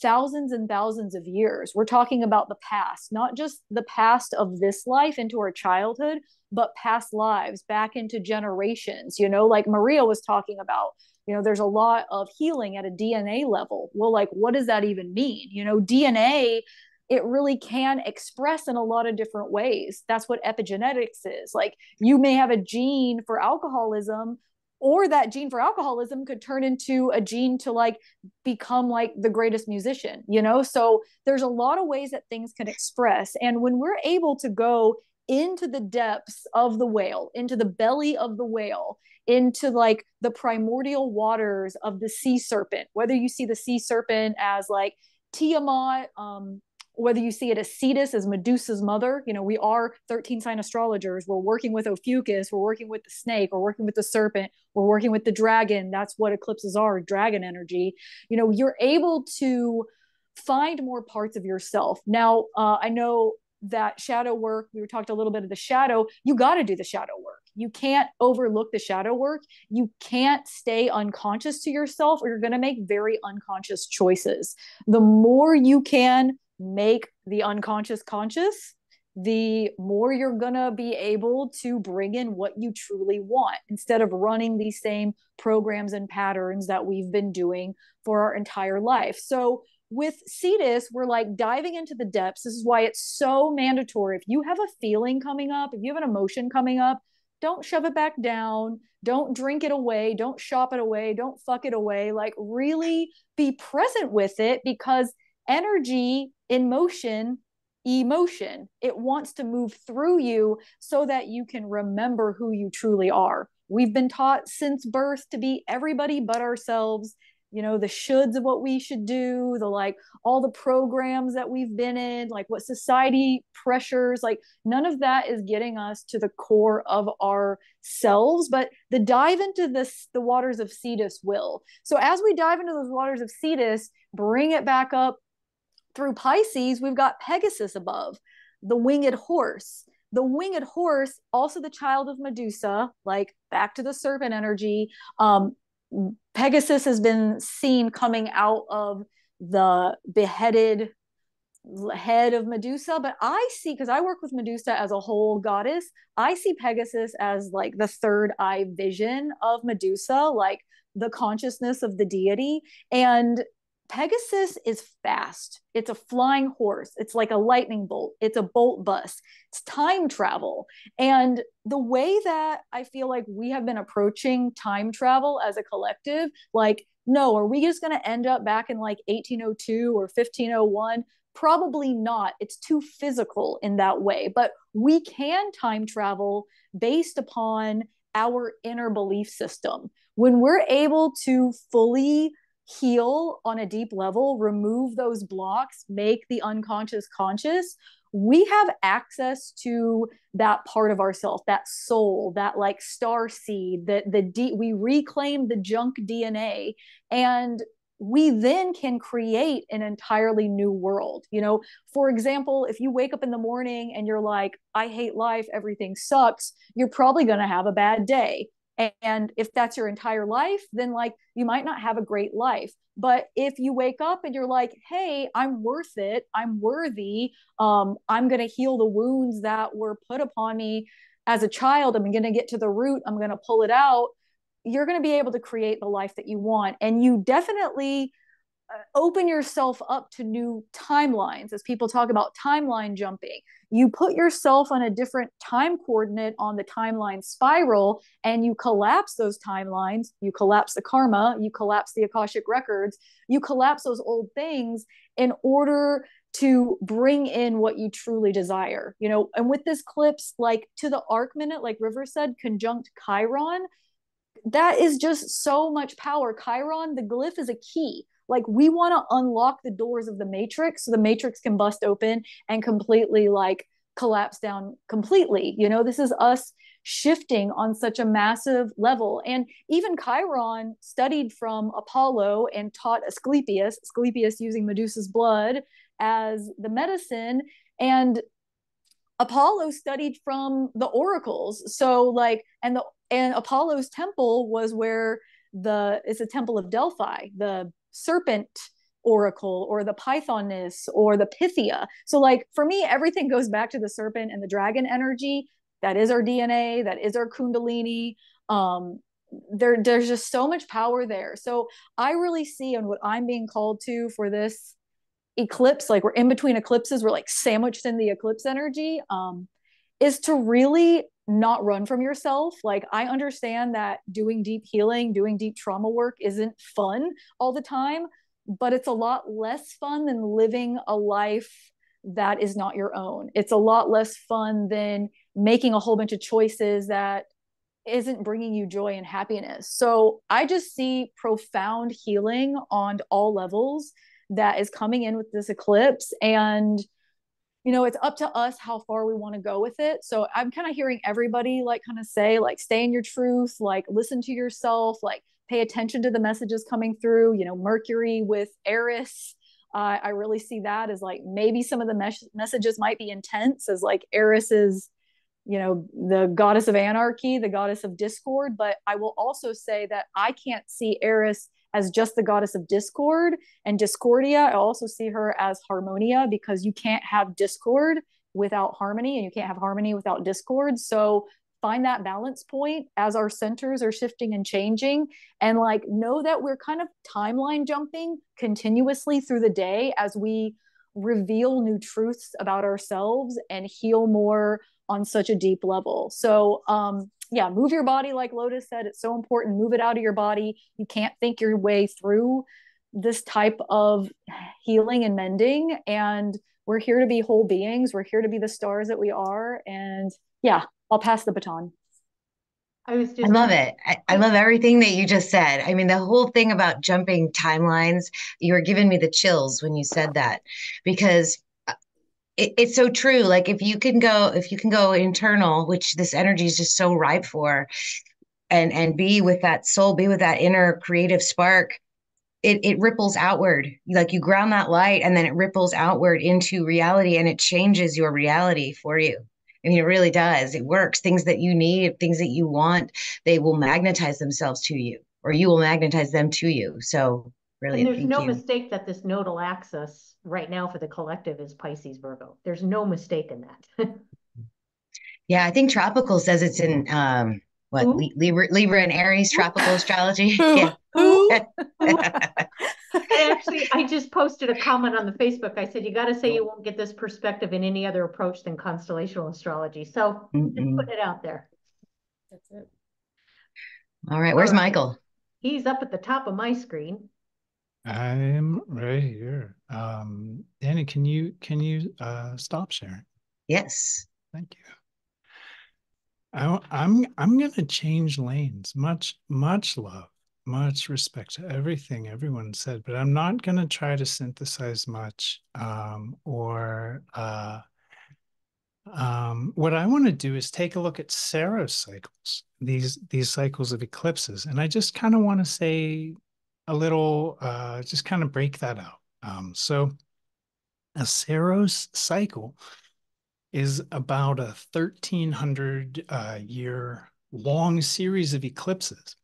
Speaker 8: thousands and thousands of years. We're talking about the past, not just the past of this life into our childhood, but past lives, back into generations, like Maria was talking about. There's a lot of healing at a DNA level. Well, like, what does that even mean? DNA, it really can express in a lot of different ways. That's what epigenetics is. Like, you may have a gene for alcoholism, or that gene for alcoholism could turn into a gene to like become like the greatest musician, So there's a lot of ways that things can express. And when we're able to go into the depths of the whale, into the belly of the whale, into like the primordial waters of the sea serpent, whether you see the sea serpent as like Tiamat, whether you see it as Cetus, as Medusa's mother. We are 13 sign astrologers. We're working with Ophiuchus, we're working with the snake, we're working with the serpent, we're working with the dragon. That's what eclipses are, dragon energy. You're able to find more parts of yourself. Now, I know that shadow work, we talked a little bit of the shadow. You got to do the shadow work. You can't overlook the shadow work. You can't stay unconscious to yourself, or you're going to make very unconscious choices. The more you can make the unconscious conscious, the more you're going to be able to bring in what you truly want, instead of running these same programs and patterns that we've been doing for our entire life. So with Cetus, we're like diving into the depths. This is why it's so mandatory. If you have a feeling coming up, if you have an emotion coming up, don't shove it back down. Don't drink it away. Don't shop it away. Don't fuck it away. Like, really be present with it, because energy in motion, emotion, it wants to move through you so that you can remember who you truly are. We've been taught since birth to be everybody but ourselves. The shoulds of what we should do, the like all the programs that we've been in, like what society pressures, like none of that is getting us to the core of ourselves. But the dive into the waters of Cetus will. So as we dive into those waters of Cetus, bring it back up through Pisces, we've got Pegasus above, the winged horse. The winged horse, also the child of Medusa, like back to the serpent energy. Pegasus has been seen coming out of the beheaded head of Medusa, but I see, because I work with Medusa as a whole goddess, I see Pegasus as like the third eye vision of Medusa, like the consciousness of the deity. And Pegasus is fast. It's a flying horse. It's like a lightning bolt. It's a bolt bus. It's time travel. And the way that I feel like we have been approaching time travel as a collective, like, no, are we just going to end up back in like 1802 or 1501? Probably not. It's too physical in that way. But we can time travel based upon our inner belief system. When we're able to fully heal on a deep level, remove those blocks, make the unconscious conscious, we have access to that part of ourself, that soul, that like star seed, we reclaim the junk DNA, and we then can create an entirely new world. For example, if you wake up in the morning and you're like, I hate life, everything sucks, you're probably going to have a bad day. And if that's your entire life, then like you might not have a great life. But if you wake up and you're like, hey, I'm worth it, I'm worthy, I'm going to heal the wounds that were put upon me as a child, I'm going to get to the root, I'm going to pull it out, you're going to be able to create the life that you want. And you definitely open yourself up to new timelines. As people talk about timeline jumping, you put yourself on a different time coordinate on the timeline spiral, and you collapse those timelines, you collapse the karma, you collapse the Akashic records, you collapse those old things in order to bring in what you truly desire. And with this eclipse, like to the arc minute, like River said, conjunct Chiron, that is just so much power. Chiron, the glyph, is a key. Like, we want to unlock the doors of the matrix so the matrix can bust open and completely like collapse down completely. This is us shifting on such a massive level. And even Chiron studied from Apollo and taught Asclepius using Medusa's blood as the medicine. And Apollo studied from the oracles. So like, and Apollo's temple was where it's a temple of Delphi, the serpent oracle, or the pythoness, or the pythia. So like for me, everything goes back to the serpent and the dragon energy. that is our DNA, that is our Kundalini. There's just so much power there. So I really see, and what I'm being called to for this eclipse, like we're in between eclipses, we're like sandwiched in the eclipse energy, is to really not run from yourself. Like, I understand that doing deep healing, doing deep trauma work isn't fun all the time, but it's a lot less fun than living a life that is not your own. It's a lot less fun than making a whole bunch of choices that isn't bringing you joy and happiness. So I just see profound healing on all levels that is coming in with this eclipse. And it's up to us how far we want to go with it. So I'm kind of hearing everybody like kind of say, like, stay in your truth, like listen to yourself, like pay attention to the messages coming through. Mercury with Eris, I really see that as like maybe some of the messages might be intense, as like Eris is the goddess of anarchy, the goddess of discord. But I will also say that I can't see Eris as just the goddess of discord and discordia. I also see her as harmonia, because you can't have discord without harmony, and you can't have harmony without discord. So find that balance point as our centers are shifting and changing, and like know that we're kind of timeline jumping continuously through the day as we reveal new truths about ourselves and heal more on such a deep level. So yeah, move your body, like Lotus said. It's so important. Move it out of your body. You can't think your way through this type of healing and mending. And we're here to be whole beings. We're here to be the stars that we are. And yeah, I'll pass the baton.
Speaker 1: I love it. I love everything that you just said. I mean, the whole thing about jumping timelines, you were giving me the chills when you said that, because it's so true. Like, if you can go internal, which this energy is just so ripe for, and be with that soul, be with that inner creative spark, it ripples outward. Like, you ground that light, and then it ripples outward into reality, and it changes your reality for you. I mean, it really does. It works. Things that you need, things that you want, they will magnetize themselves to you, or you will magnetize them to you. So really,
Speaker 2: and there's
Speaker 1: thank
Speaker 2: no
Speaker 1: you.
Speaker 2: mistake that this nodal axis right now for the collective is Pisces Virgo. There's no mistake in that.
Speaker 1: Yeah, I think tropical says it's in Libra and Aries tropical astrology. Yeah.
Speaker 2: Actually, I just posted a comment on the Facebook. I said, you got to say you won't get this perspective in any other approach than constellational astrology. So just putting it out there.
Speaker 6: That's it.
Speaker 1: All right. Where's Michael?
Speaker 2: He's up at the top of my screen.
Speaker 3: I'm right here. Dani, can you stop sharing?
Speaker 1: Yes.
Speaker 3: Thank you. I'm gonna change lanes. Much love, much respect to everything everyone said, but I'm not gonna try to synthesize much. What I want to do is take a look at Saros cycles, these cycles of eclipses, and I just kind of want to say a little, just kind of break that out. So a Saros cycle is about a 1,300 year long series of eclipses.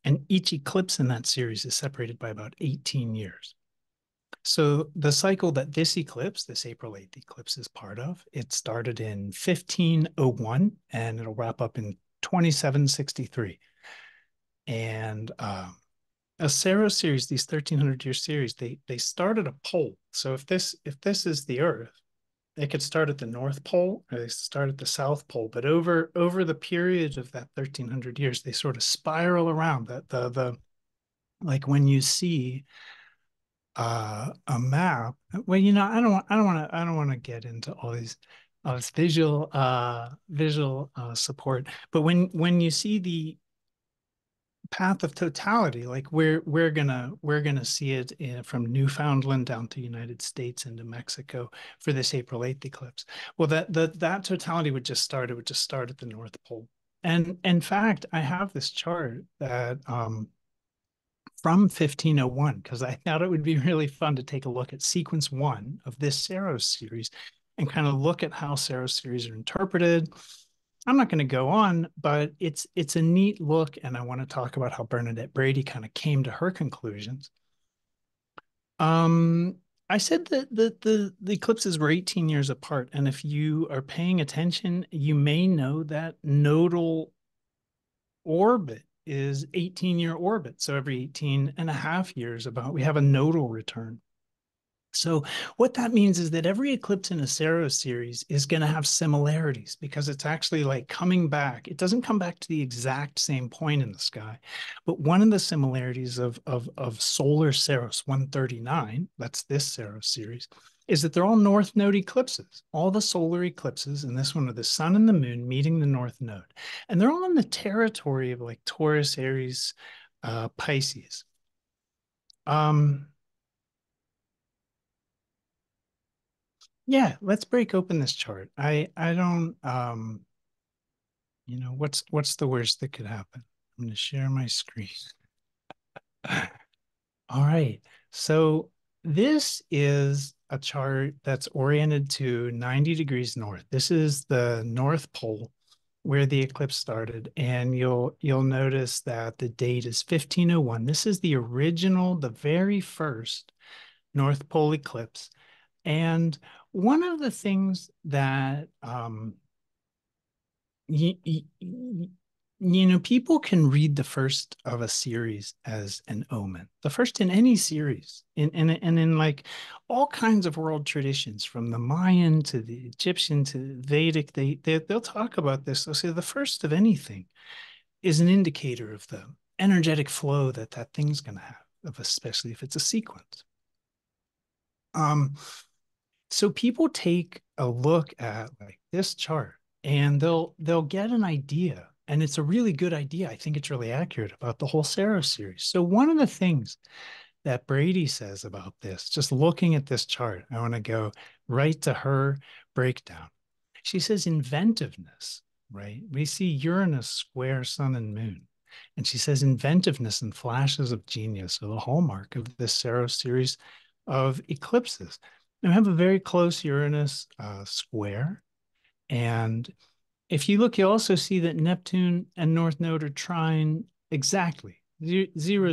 Speaker 3: And each eclipse in that series is separated by about 18 years. So the cycle that this eclipse, this April 8th eclipse, is part of, it started in 1501 and it'll wrap up in 2763. And a Saros series, these 1,300-year series, they start at a pole. So if this is the Earth, they could start at the North Pole or they start at the South Pole. But over the period of that 1,300 years, they sort of spiral around. That the like when you see a map. Well, I don't want to get into all these visual support. But when you see the path of totality, like we're gonna see it from Newfoundland down to United States into Mexico for this April 8th eclipse. Well, that totality would just start. It would just start at the North Pole. And in fact, I have this chart that from 1501, because I thought it would be really fun to take a look at sequence 1 of this Saros series and kind of look at how Saros series are interpreted. I'm not going to go on, but it's a neat look, and I want to talk about how Bernadette Brady kind of came to her conclusions. I said that the eclipses were 18 years apart. And if you are paying attention, you may know that nodal orbit is 18-year orbit. So every 18 and a half years about we have a nodal return. So what that means is that every eclipse in a Saros series is going to have similarities because it's actually like coming back. It doesn't come back to the exact same point in the sky, but one of the similarities of solar Saros 139, that's this Saros series, is that they're all north node eclipses. All the solar eclipses, and this one are the sun and the moon meeting the north node. And they're all in the territory of like Taurus, Aries, Pisces. Yeah, let's break open this chart. I don't what's the worst that could happen? I'm going to share my screen. All right. So this is a chart that's oriented to 90 degrees north. This is the North Pole where the eclipse started, and you'll notice that the date is 1501. This is the original, the very first North Pole eclipse. And one of the things that people can read the first of a series as an omen, the first in any series, in like all kinds of world traditions, from the Mayan to the Egyptian to the Vedic. They'll talk about this. They'll say the first of anything is an indicator of the energetic flow that thing's going to have, especially if it's a sequence. So people take a look at like this chart and they'll get an idea, and it's a really good idea. I think it's really accurate about the whole Saros series. So one of the things that Brady says about this, just looking at this chart, I want to go right to her breakdown. She says inventiveness, right? We see Uranus square sun and moon. And she says inventiveness and flashes of genius are the hallmark of this Saros series of eclipses. And we have a very close Uranus square. And if you look, you also see that Neptune and North Node are trine exactly 0, 0,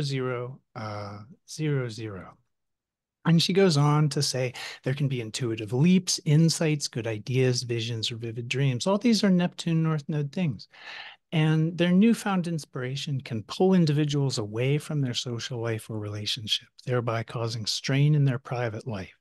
Speaker 3: 0, 0. And she goes on to say there can be intuitive leaps, insights, good ideas, visions, or vivid dreams. All these are Neptune North Node things. And their newfound inspiration can pull individuals away from their social life or relationship, thereby causing strain in their private life.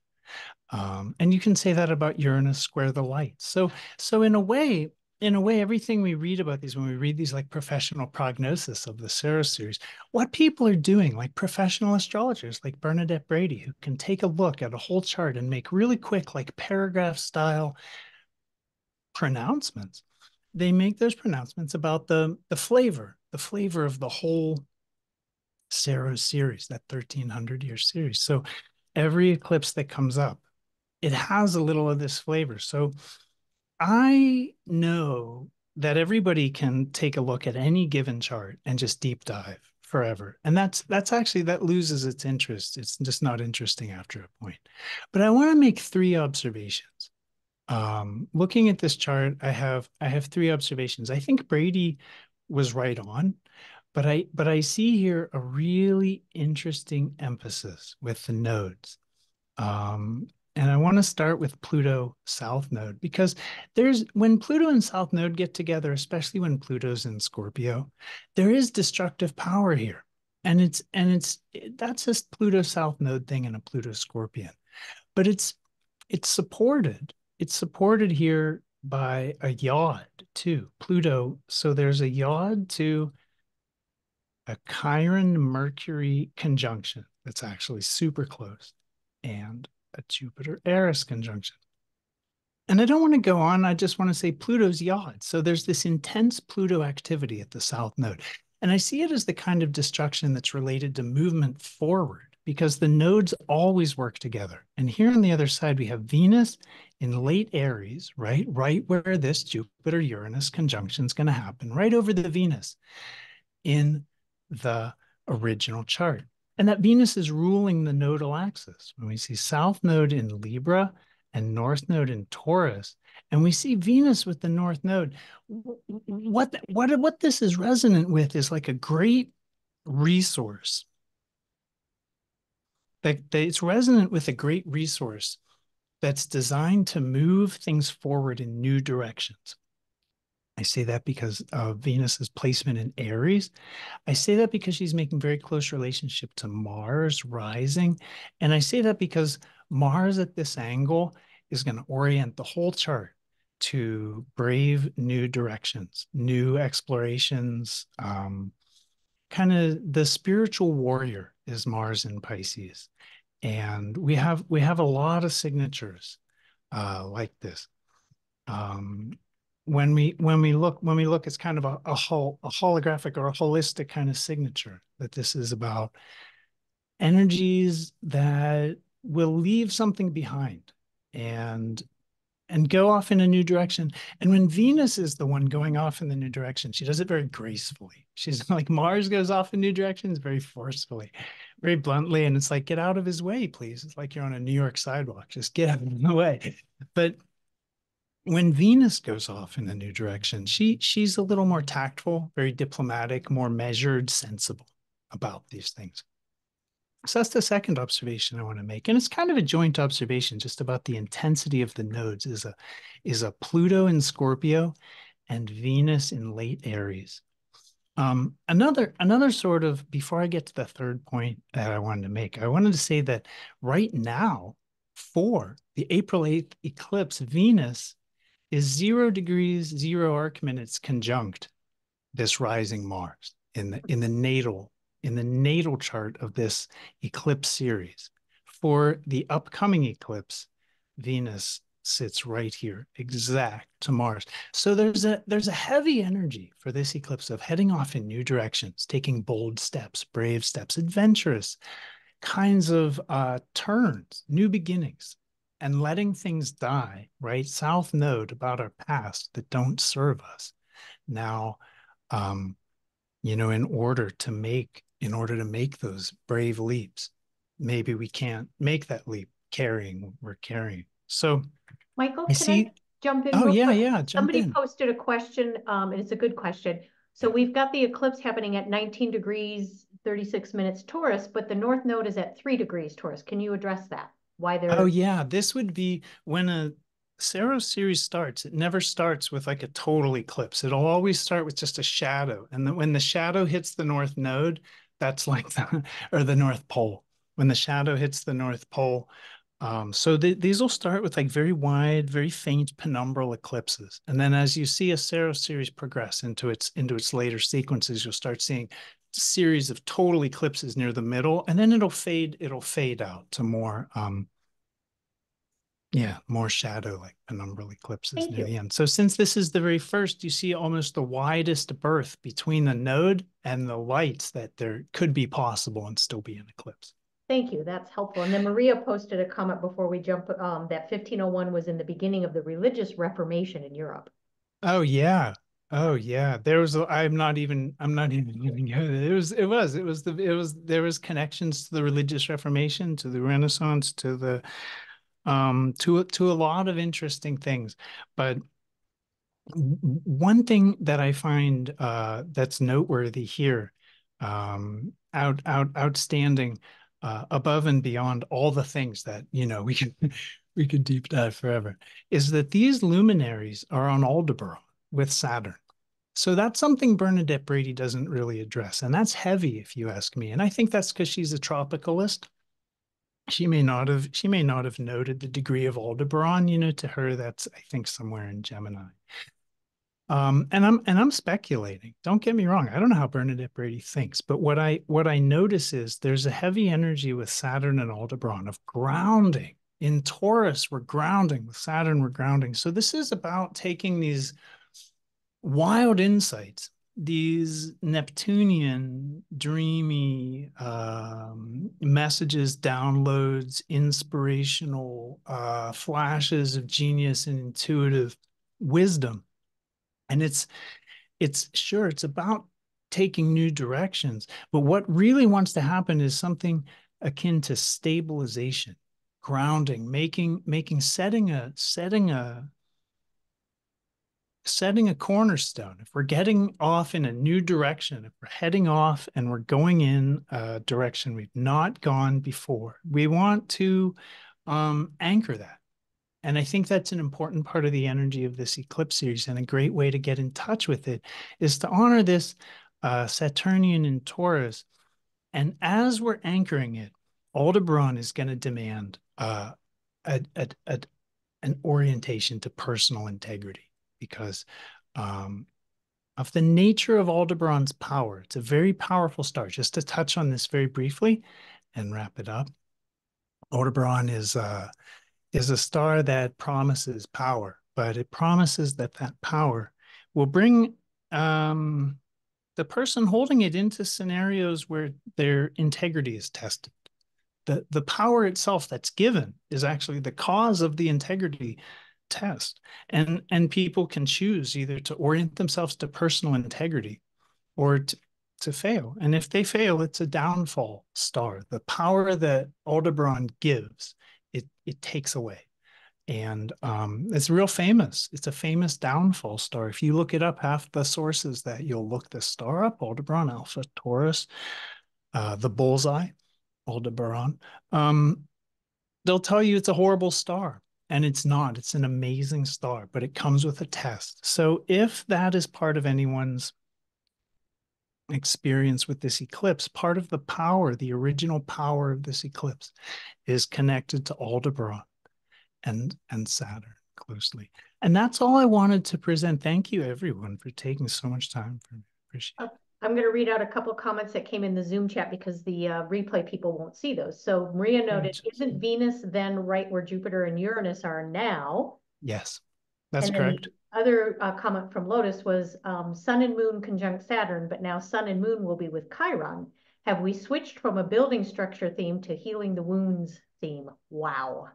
Speaker 3: And you can say that about Uranus square the light. So in a way, everything we read about these, when we read these like professional prognosis of the Saros series, what people are doing, like professional astrologers like Bernadette Brady, who can take a look at a whole chart and make really quick, like paragraph style pronouncements. They make those pronouncements about the flavor of the whole Saros series, that 1300-year series. So every eclipse that comes up, it has a little of this flavor. So I know that everybody can take a look at any given chart and just deep dive forever. And that's actually, that loses its interest. It's just not interesting after a point. But I want to make 3 observations. Looking at this chart, I have 3 observations. I think Brady was right on, but I see here a really interesting emphasis with the nodes. And I want to start with Pluto South Node, because when Pluto and South Node get together, especially when Pluto's in Scorpio, there is destructive power here. And that's just Pluto South Node thing in a Pluto Scorpion. But it's supported. It's supported here by a yod too, Pluto. So there's a yod to a Chiron Mercury conjunction that's actually super close, and a Jupiter Eris conjunction. And I don't want to go on. I just want to say Pluto's yod. So there's this intense Pluto activity at the South Node. And I see it as the kind of destruction that's related to movement forward, because the nodes always work together. And here on the other side, we have Venus in late Aries, right where this Jupiter-Uranus conjunction is going to happen, right over the Venus in the original chart. And that Venus is ruling the nodal axis. When we see South Node in Libra and North Node in Taurus, and we see Venus with the North Node, what this is resonant with is like a great resource it's resonant with a great resource that's designed to move things forward in new directions. I say that because of Venus's placement in Aries. I say that because she's making very close relationship to Mars rising. And I say that because Mars at this angle is going to orient the whole chart to brave new directions, new explorations. Kind of the spiritual warrior is Mars in Pisces. And we have a lot of signatures like this. When we look, it's kind of a holographic or a holistic kind of signature that this is about energies that will leave something behind and go off in a new direction. And when Venus is the one going off in the new direction, she does it very gracefully. She's like Mars goes off in new directions very forcefully, very bluntly. And it's like, get out of his way, please. It's like you're on a New York sidewalk. Just get out of the way. But when Venus goes off in a new direction, she's a little more tactful, very diplomatic, more measured, sensible about these things. So that's the second observation I want to make. And it's kind of a joint observation just about the intensity of the nodes is a Pluto in Scorpio and Venus in late Aries. Another sort of, before I get to the third point that I wanted to make, I wanted to say that right now for the April 8th eclipse, Venus is 0 degrees, 0 arc minutes conjunct this rising Mars in the natal chart of this eclipse series. For the upcoming eclipse, Venus sits right here, exact to Mars. So there's a heavy energy for this eclipse of heading off in new directions, taking bold steps, brave steps, adventurous kinds of turns, new beginnings, and letting things die, right? South node about our past that don't serve us. Now, in order to make those brave leaps, maybe we can't make that leap we're carrying. So
Speaker 2: Michael,
Speaker 3: I
Speaker 2: can I
Speaker 3: see.
Speaker 2: jump in
Speaker 3: Oh,
Speaker 2: real
Speaker 3: yeah,
Speaker 2: quick?
Speaker 3: yeah, jump
Speaker 2: Somebody
Speaker 3: in.
Speaker 2: posted a question, and it's a good question. So we've got the eclipse happening at 19 degrees, 36 minutes Taurus, but the North Node is at 3 degrees Taurus. Can you address that? Why
Speaker 3: Oh,
Speaker 2: they're
Speaker 3: yeah, this would be when a Saros series starts. It never starts with like a total eclipse. It'll always start with just a shadow. And then when the shadow hits the North Node, that's like or the North Pole. When the shadow hits the North Pole, so these will start with like very wide, very faint penumbral eclipses, and then as you see a Saros series progress into its later sequences, you'll start seeing a series of total eclipses near the middle, and then it'll fade out to more more shadow, like penumbral eclipses
Speaker 2: Thank
Speaker 3: near
Speaker 2: you.
Speaker 3: the end. So since this is the very first, you see almost the widest berth between the node and the lights that there could be possible and still be an eclipse.
Speaker 2: Thank you. That's helpful. And then Maria posted a comment before we jump that 1501 was in the beginning of the religious Reformation in Europe.
Speaker 3: Oh yeah. Oh yeah. I'm not even giving you there was connections to the religious Reformation, to the Renaissance, to the to a lot of interesting things. But one thing that I find that's noteworthy here, outstanding, above and beyond all the things that we could we could deep dive forever, is that these luminaries are on Aldebaran with Saturn. So that's something Bernadette Brady doesn't really address, and that's heavy, if you ask me. And I think that's because she's a tropicalist. She may not have noted the degree of Aldebaran. To her, that's, I think, somewhere in Gemini. And I'm speculating. Don't get me wrong. I don't know how Bernadette Brady thinks, but what I notice is there's a heavy energy with Saturn and Aldebaran of grounding. In Taurus, we're grounding. With Saturn, we're grounding. So this is about taking these wild insights, these Neptunian, dreamy messages, downloads, inspirational flashes of genius and intuitive wisdom. And it's about taking new directions, but what really wants to happen is something akin to stabilization, grounding, setting a setting a cornerstone, if we're getting off in a new direction, if we're heading off and we're going in a direction we've not gone before, we want to anchor that. And I think that's an important part of the energy of this eclipse series. And a great way to get in touch with it is to honor this Saturnian in Taurus. And as we're anchoring it, Aldebaran is going to demand an orientation to personal integrity because of the nature of Aldebaran's power. It's a very powerful star. Just to touch on this very briefly and wrap it up, Aldebaran is a star that promises power, but it promises that that power will bring the person holding it into scenarios where their integrity is tested. The power itself that's given is actually the cause of the integrity test. And people can choose either to orient themselves to personal integrity or to fail. And if they fail, it's a downfall star. The power that Aldebaran gives, it takes away. And it's real famous. It's a famous downfall star. If you look it up, half the sources that you'll look this star up, Aldebaran, Alpha Taurus, the bullseye, Aldebaran, they'll tell you it's a horrible star. And it's not. It's an amazing star, but it comes with a test. So if that is part of anyone's experience with this eclipse, part of the power, the original power of this eclipse is connected to Aldebaran and Saturn closely. And that's all I wanted to present. Thank you, everyone, for taking so much time for me. Appreciate it.
Speaker 2: I'm going to read out a couple comments that came in the Zoom chat because the replay people won't see those. So Maria noted, isn't Venus then right where Jupiter and Uranus are now?
Speaker 3: Yes, that's correct.
Speaker 2: The other comment from Lotus was Sun and Moon conjunct Saturn, but now Sun and Moon will be with Chiron. Have we switched from a building structure theme to healing the wounds theme? Wow.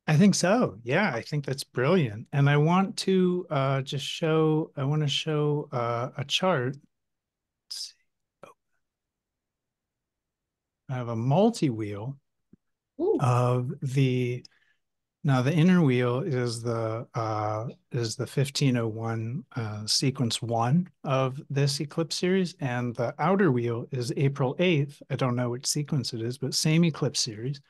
Speaker 3: I think so. Yeah, I think that's brilliant. And I want to just show, a chart. Let's see. Oh. I have a multi-wheel of now the inner wheel is the 1501 sequence 1 of this eclipse series, and the outer wheel is April 8th. I don't know which sequence it is, but same eclipse series.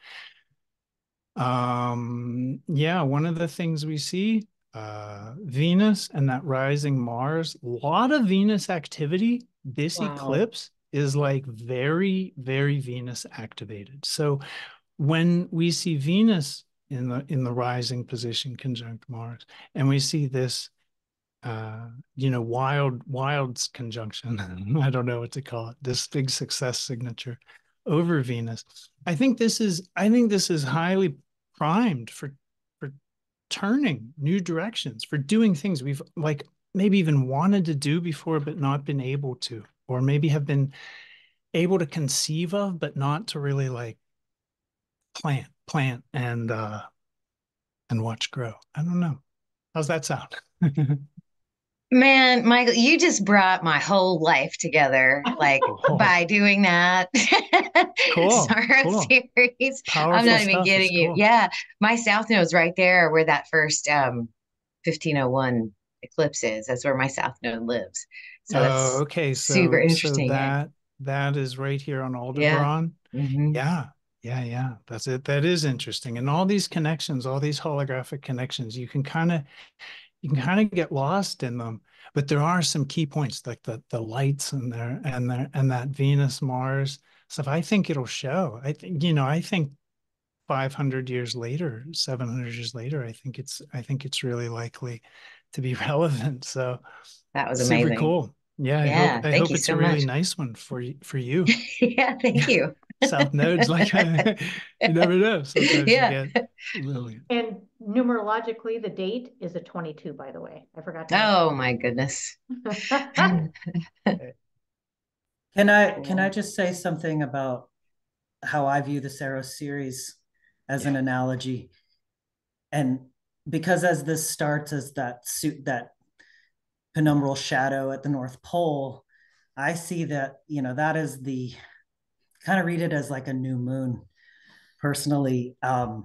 Speaker 3: Yeah, one of the things we see, Venus and that rising Mars, a lot of Venus activity. This eclipse is like very, very Venus activated. So when we see Venus in the rising position conjunct Mars, and we see this wilds conjunction, I don't know what to call it, this big success signature over Venus. I think this is highly primed for turning new directions, for doing things we've like maybe even wanted to do before but not been able to, or maybe have been able to conceive of but not to really like plant and watch grow. I don't know. How's that sound?
Speaker 1: Man, Michael, you just brought my whole life together, like by doing that.
Speaker 3: Cool.
Speaker 1: Saros series.
Speaker 3: Powerful
Speaker 1: I'm not even
Speaker 3: stuff.
Speaker 1: kidding
Speaker 3: It's
Speaker 1: you.
Speaker 3: cool.
Speaker 1: Yeah, my south node's right there where that first 1501 eclipse is. That's where my south node lives. So that's
Speaker 3: okay.
Speaker 1: super interesting.
Speaker 3: That is right here on Aldebaran.
Speaker 1: Yeah. Mm-hmm.
Speaker 3: Yeah. That's it. That is interesting. And all these connections, all these holographic connections, you can kind of get lost in them, but there are some key points like the lights and that Venus Mars stuff. I think it'll show. I think 500 years later, 700 years later, I think it's really likely to be relevant. So
Speaker 1: that was
Speaker 3: super
Speaker 1: amazing.
Speaker 3: Cool. Yeah, I hope it's a really nice one for you.
Speaker 1: Yeah, thank you.
Speaker 3: South nodes, like you never know. Sometimes you get brilliant.
Speaker 2: And numerologically, the date is a 22, by the way. I forgot to
Speaker 1: Oh my goodness.
Speaker 7: Can I just say something about how I view the Saros series as an analogy? And because as this starts as that penumbral shadow at the North Pole, I see that, that is the kind of read it as like a new moon personally. But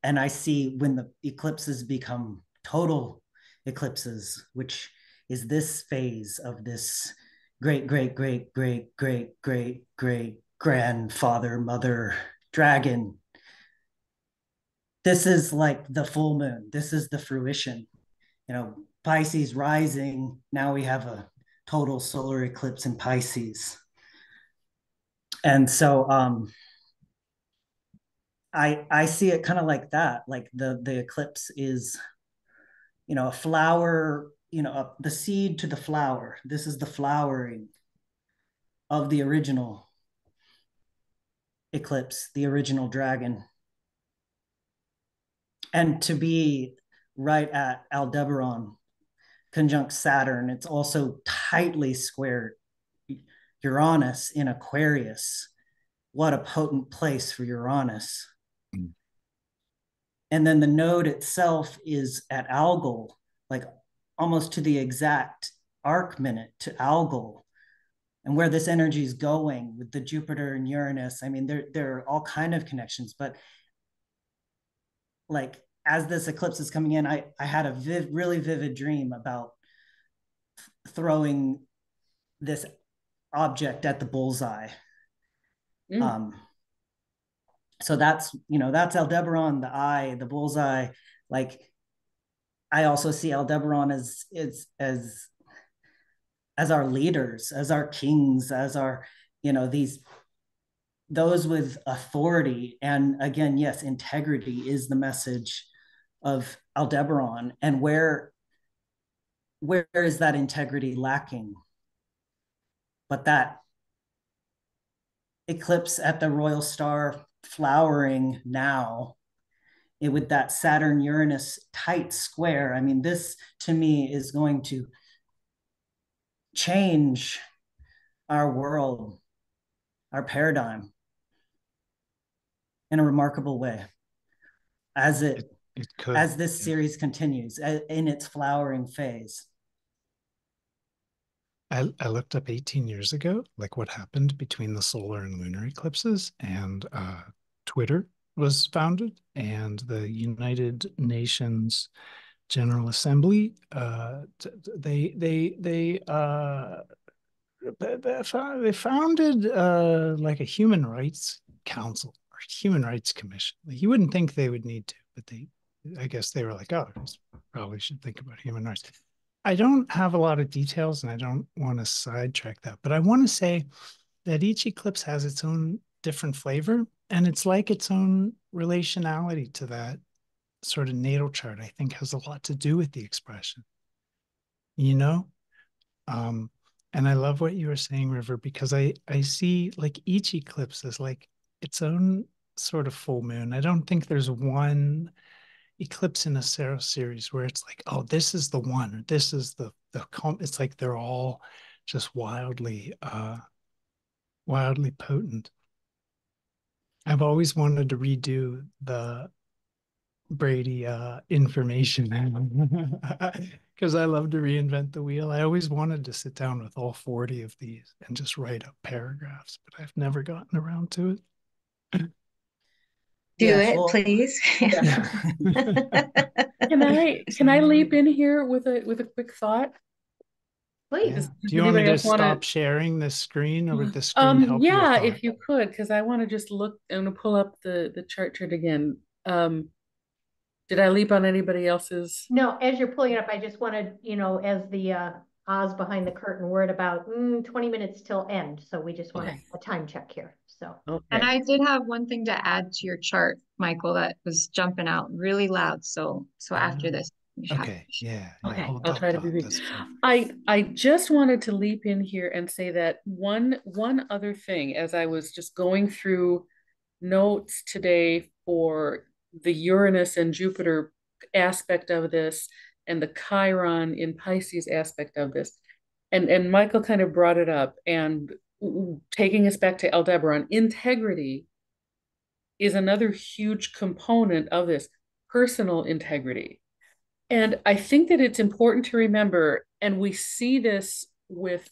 Speaker 7: I see when the eclipses become total eclipses, which is this phase of this great, great, great, great, great, great, great grandfather, mother dragon. This is like the full moon. This is the fruition. Pisces rising. Now we have a total solar eclipse in Pisces. And so I see it kind of like that. Like the eclipse is, a flower, the seed to the flower. This is the flowering of the original eclipse, the original dragon. And to be right at Aldebaran conjunct Saturn, it's also tightly squared Uranus in Aquarius. What a potent place for Uranus. Mm. And then the node itself is at Algol, like almost to the exact arc minute to Algol. And where this energy is going with the Jupiter and Uranus, I mean, there are all kind of connections, but like as this eclipse is coming in, I had a really vivid dream about throwing this object at the bullseye. So that's Aldebaran, the eye, the bullseye. Like I also see Aldebaran as our leaders, as our kings, as our, those with authority. And again, yes, integrity is the message of Aldebaran. And where is that integrity lacking? But that eclipse at the royal star flowering now, with that Saturn Uranus tight square, I mean, this to me is going to change our world, our paradigm in a remarkable way as as this series continues in its flowering phase.
Speaker 3: I looked up 18 years ago, like what happened between the solar and lunar eclipses, and Twitter was founded, and the United Nations General Assembly, they founded like a human rights council or human rights commission. You wouldn't think they would need to, but I guess they were like, oh, probably should think about human rights. I don't have a lot of details and I don't want to sidetrack that, but I want to say that each eclipse has its own different flavor, and it's like its own relationality to that sort of natal chart. I think has a lot to do with the expression, and I love what you were saying, River, because I see like each eclipse as like its own sort of full moon. I don't think there's one eclipse in a Saros series where it's like, oh, this is the one, or this is the it's like they're all just wildly potent. I've always wanted to redo the Brady information because I love to reinvent the wheel. I always wanted to sit down with all 40 of these and just write up paragraphs, but I've never gotten around to it.
Speaker 1: Do yes, it, please.
Speaker 6: Yeah. Can I leap in here with a quick thought?
Speaker 2: Please.
Speaker 3: Yeah. Do you want me to stop sharing the screen, or would the screen help?
Speaker 6: Yeah, if you could, because I want to just look and pull up the chart again. Did I leap on anybody else's?
Speaker 2: No, as you're pulling it up, I just wanted, as the Oz behind the curtain, we're at about 20 minutes till end. So we just want a time check here. So,
Speaker 5: okay. And I did have one thing to add to your chart, Michael, that was jumping out really loud. So after this.
Speaker 3: Okay. Yeah.
Speaker 6: Okay. I'll try to be brief. I just wanted to leap in here and say that one other thing, as I was just going through notes today for the Uranus and Jupiter aspect of this and the Chiron in Pisces aspect of this, and Michael kind of brought it up, and taking us back to Aldebaran, integrity is another huge component of this, personal integrity. And I think that it's important to remember, and we see this with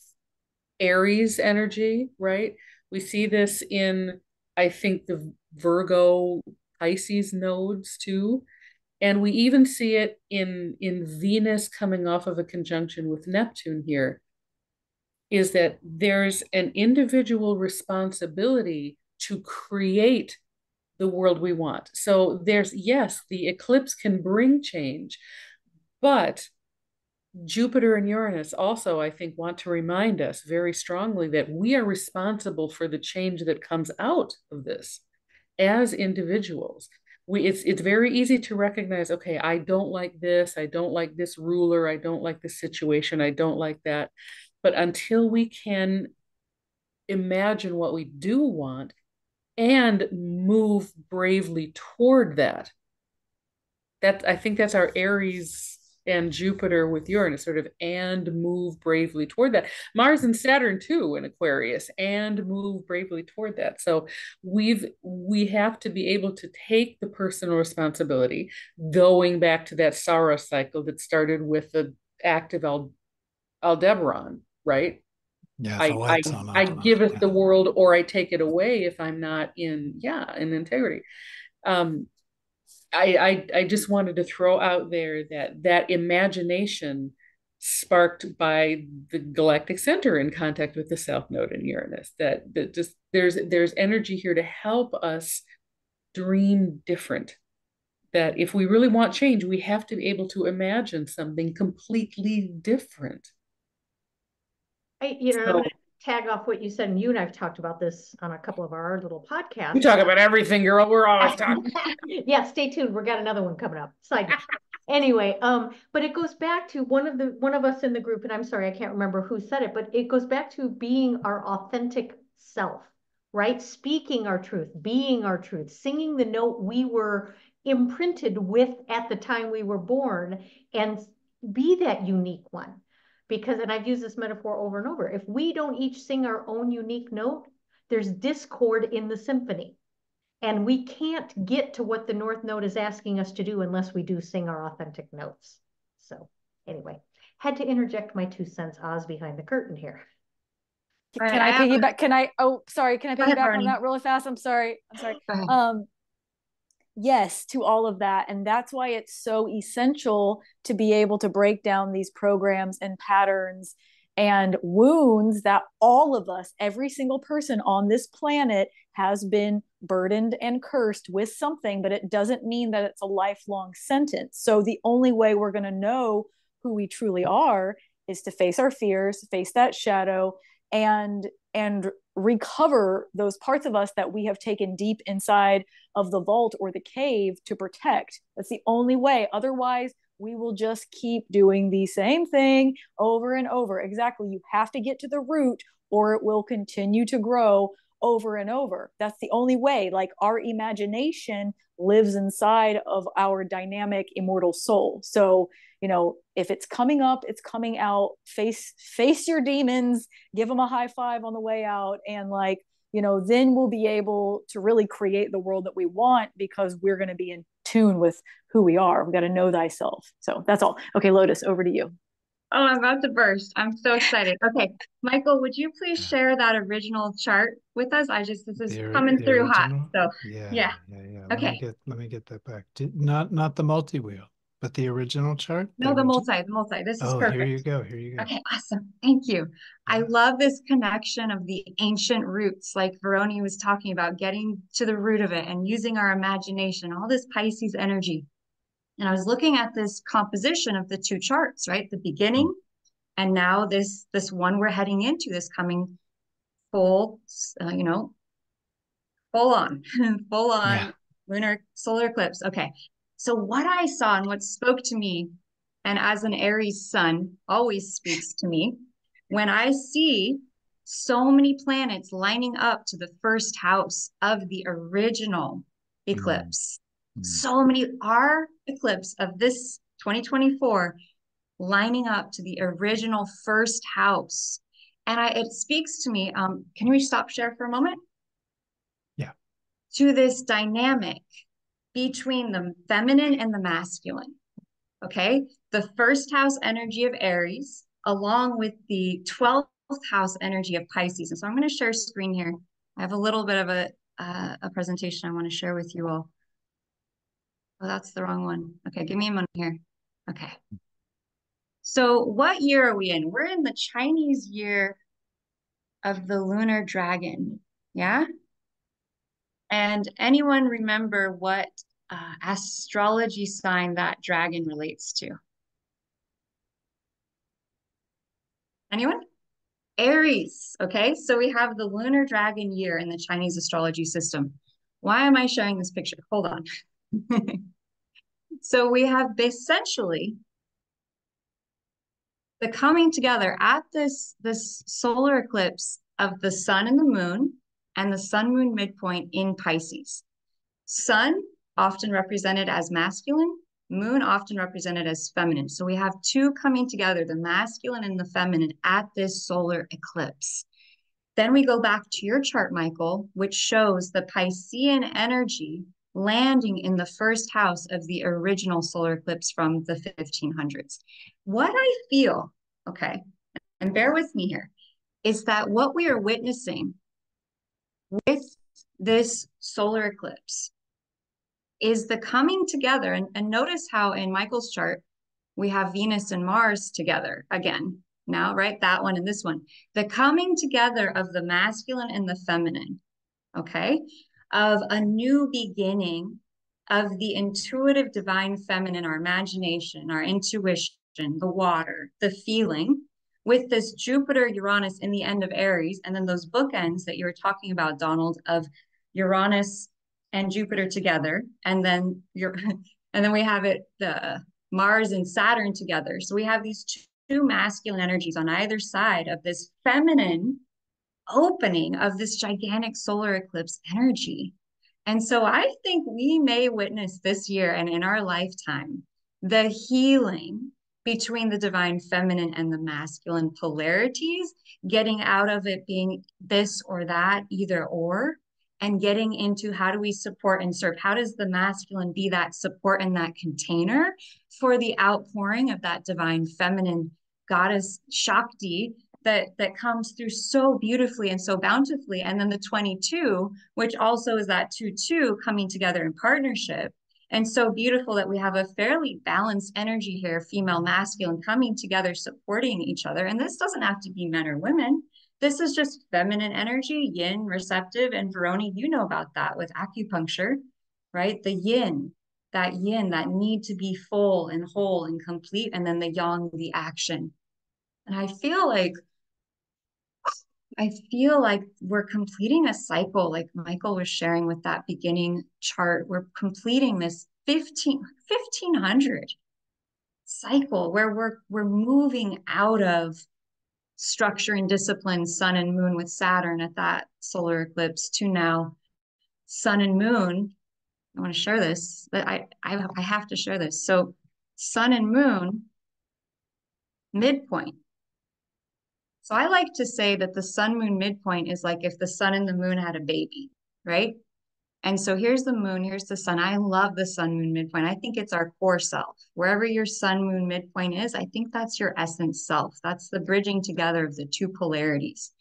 Speaker 6: Aries energy, right? We see this in, I think, the Virgo Pisces nodes too. And we even see it in Venus coming off of a conjunction with Neptune here, is that there's an individual responsibility to create the world we want. So there's, yes, the eclipse can bring change, but Jupiter and Uranus also, I think, want to remind us very strongly that we are responsible for the change that comes out of this as individuals. It's very easy to recognize, okay, I don't like this, I don't like this ruler, I don't like this situation, I don't like that. But until we can imagine what we do want and move bravely toward that, I think that's our Aries and Jupiter with Uranus, sort of, and move bravely toward that. Mars and Saturn too in Aquarius, and move bravely toward that. So we have to be able to take the personal responsibility, going back to that Saros cycle that started with the active Aldebaran, right?
Speaker 3: Yeah,
Speaker 6: I
Speaker 3: the
Speaker 6: I
Speaker 3: lights on
Speaker 6: I
Speaker 3: off and
Speaker 6: give
Speaker 3: off.
Speaker 6: it the world, or I take it away if I'm not in integrity. Um, I just wanted to throw out there that imagination sparked by the galactic center in contact with the South Node in Uranus, that just there's energy here to help us dream different. That if we really want change, we have to be able to imagine something completely different.
Speaker 2: I'm
Speaker 6: So
Speaker 2: going to tag off what you said, and you and I've talked about this on a couple of our little podcasts.
Speaker 6: we talk about everything, girl. We're always talking.
Speaker 2: Yeah, stay tuned. We got another one coming up. Side note. Anyway, but it goes back to one of us in the group, and I'm sorry, I can't remember who said it, but it goes back to being our authentic self, right? Speaking our truth, being our truth, singing the note we were imprinted with at the time we were born, and be that unique one. Because, and I've used this metaphor over and over, if we don't each sing our own unique note, there's discord in the symphony. And we can't get to what the North Node is asking us to do unless we do sing our authentic notes. So anyway, had to interject my 2 cents Oz behind the curtain here.
Speaker 8: Can I piggyback? Can I, oh, sorry. Can I piggyback on that really fast? I'm sorry. Yes, to all of that. And that's why it's so essential to be able to break down these programs and patterns and wounds that all of us, every single person on this planet, has been burdened and cursed with something, but it doesn't mean that it's a lifelong sentence. So the only way we're going to know who we truly are is to face our fears, face that shadow, and recover those parts of us that we have taken deep inside of the vault or the cave to protect. That's the only way. Otherwise, we will just keep doing the same thing over and over. Exactly. You have to get to the root or it will continue to grow over and over. That's the only way. Like, our imagination lives inside of our dynamic immortal soul. So, if it's coming up, it's coming out. Face your demons, give them a high five on the way out, and then we'll be able to really create the world that we want, because we're going to be in tune with who we are. We've got to know thyself. So that's all. Okay, Lotus, over to you.
Speaker 5: Oh, I'm about to burst. I'm so excited. Okay, Michael, would you please share that original chart with us? This is coming through hot. So yeah. Okay.
Speaker 3: Let me get that back. Not the multi-wheel, but the original chart.
Speaker 5: No, the multi. This is perfect.
Speaker 3: Here you go.
Speaker 5: Okay, awesome. Thank you. I love this connection of the ancient roots, like Verone was talking about, getting to the root of it and using our imagination, all this Pisces energy. And I was looking at this composition of the 2 charts, right? The beginning, and now this one we're heading into, this coming full on lunar solar eclipse. Okay. So what I saw and what spoke to me, and as an Aries sun always speaks to me, when I see so many planets lining up to the first house of the original eclipse. So many, our eclipse of this 2024 lining up to the original first house. And it speaks to me. Can we stop share for a moment?
Speaker 3: Yeah.
Speaker 5: To this dynamic between the feminine and the masculine. Okay. The first house energy of Aries, along with the 12th house energy of Pisces. And so I'm going to share screen here. I have a little bit of a presentation I want to share with you all. Oh, that's the wrong one. Okay, give me a moment here. Okay. So what year are we in? We're in the Chinese year of the lunar dragon. Yeah? And anyone remember what astrology sign that dragon relates to? Anyone? Aries. Okay, so we have the lunar dragon year in the Chinese astrology system. Why am I showing this picture? Hold on. So we have essentially the coming together at this solar eclipse of the sun and the moon and the sun moon midpoint in Pisces. Sun often represented as masculine, moon often represented as feminine. So we have two coming together, the masculine and the feminine, at this solar eclipse. Then we go back to your chart, Michael, which shows the Piscean energy landing in the first house of the original solar eclipse from the 1500s. What I feel, okay, and bear with me here, is that what we are witnessing with this solar eclipse is the coming together. And notice how in Michael's chart, we have Venus and Mars together again now, right? That one and this one. The coming together of the masculine and the feminine, okay? Of a new beginning of the intuitive divine feminine, our imagination, our intuition, the water, the feeling, with this Jupiter, Uranus in the end of Aries, and then those bookends that you were talking about, Donald, of Uranus and Jupiter together, and then and then we have the Mars and Saturn together. So we have these two masculine energies on either side of this feminine opening of this gigantic solar eclipse energy. And so I think we may witness this year and in our lifetime the healing between the divine feminine and the masculine polarities, getting out of it being this or that, either or, and getting into how do we support and serve? How does the masculine be that support and that container for the outpouring of that divine feminine goddess Shakti that comes through so beautifully and so bountifully. And then the 22, which also is that 2-2 coming together in partnership. And so beautiful that we have a fairly balanced energy here, female, masculine, coming together, supporting each other. And this doesn't have to be men or women. This is just feminine energy, yin, receptive. And Verone, you know about that with acupuncture, right? The yin, that need to be full and whole and complete. And then the yang, the action. And I feel like we're completing a cycle, like Michael was sharing with that beginning chart. We're completing this 1500 cycle where we're moving out of structure and discipline, sun and moon with Saturn at that solar eclipse, to now sun and moon. I want to share this, but I have to share this. So sun and moon midpoint. So I like to say that the sun moon midpoint is like if the sun and the moon had a baby, right? And so here's the moon, here's the sun. I love the sun moon midpoint. I think it's our core self. Wherever your sun moon midpoint is, I think that's your essence self. That's the bridging together of the two polarities.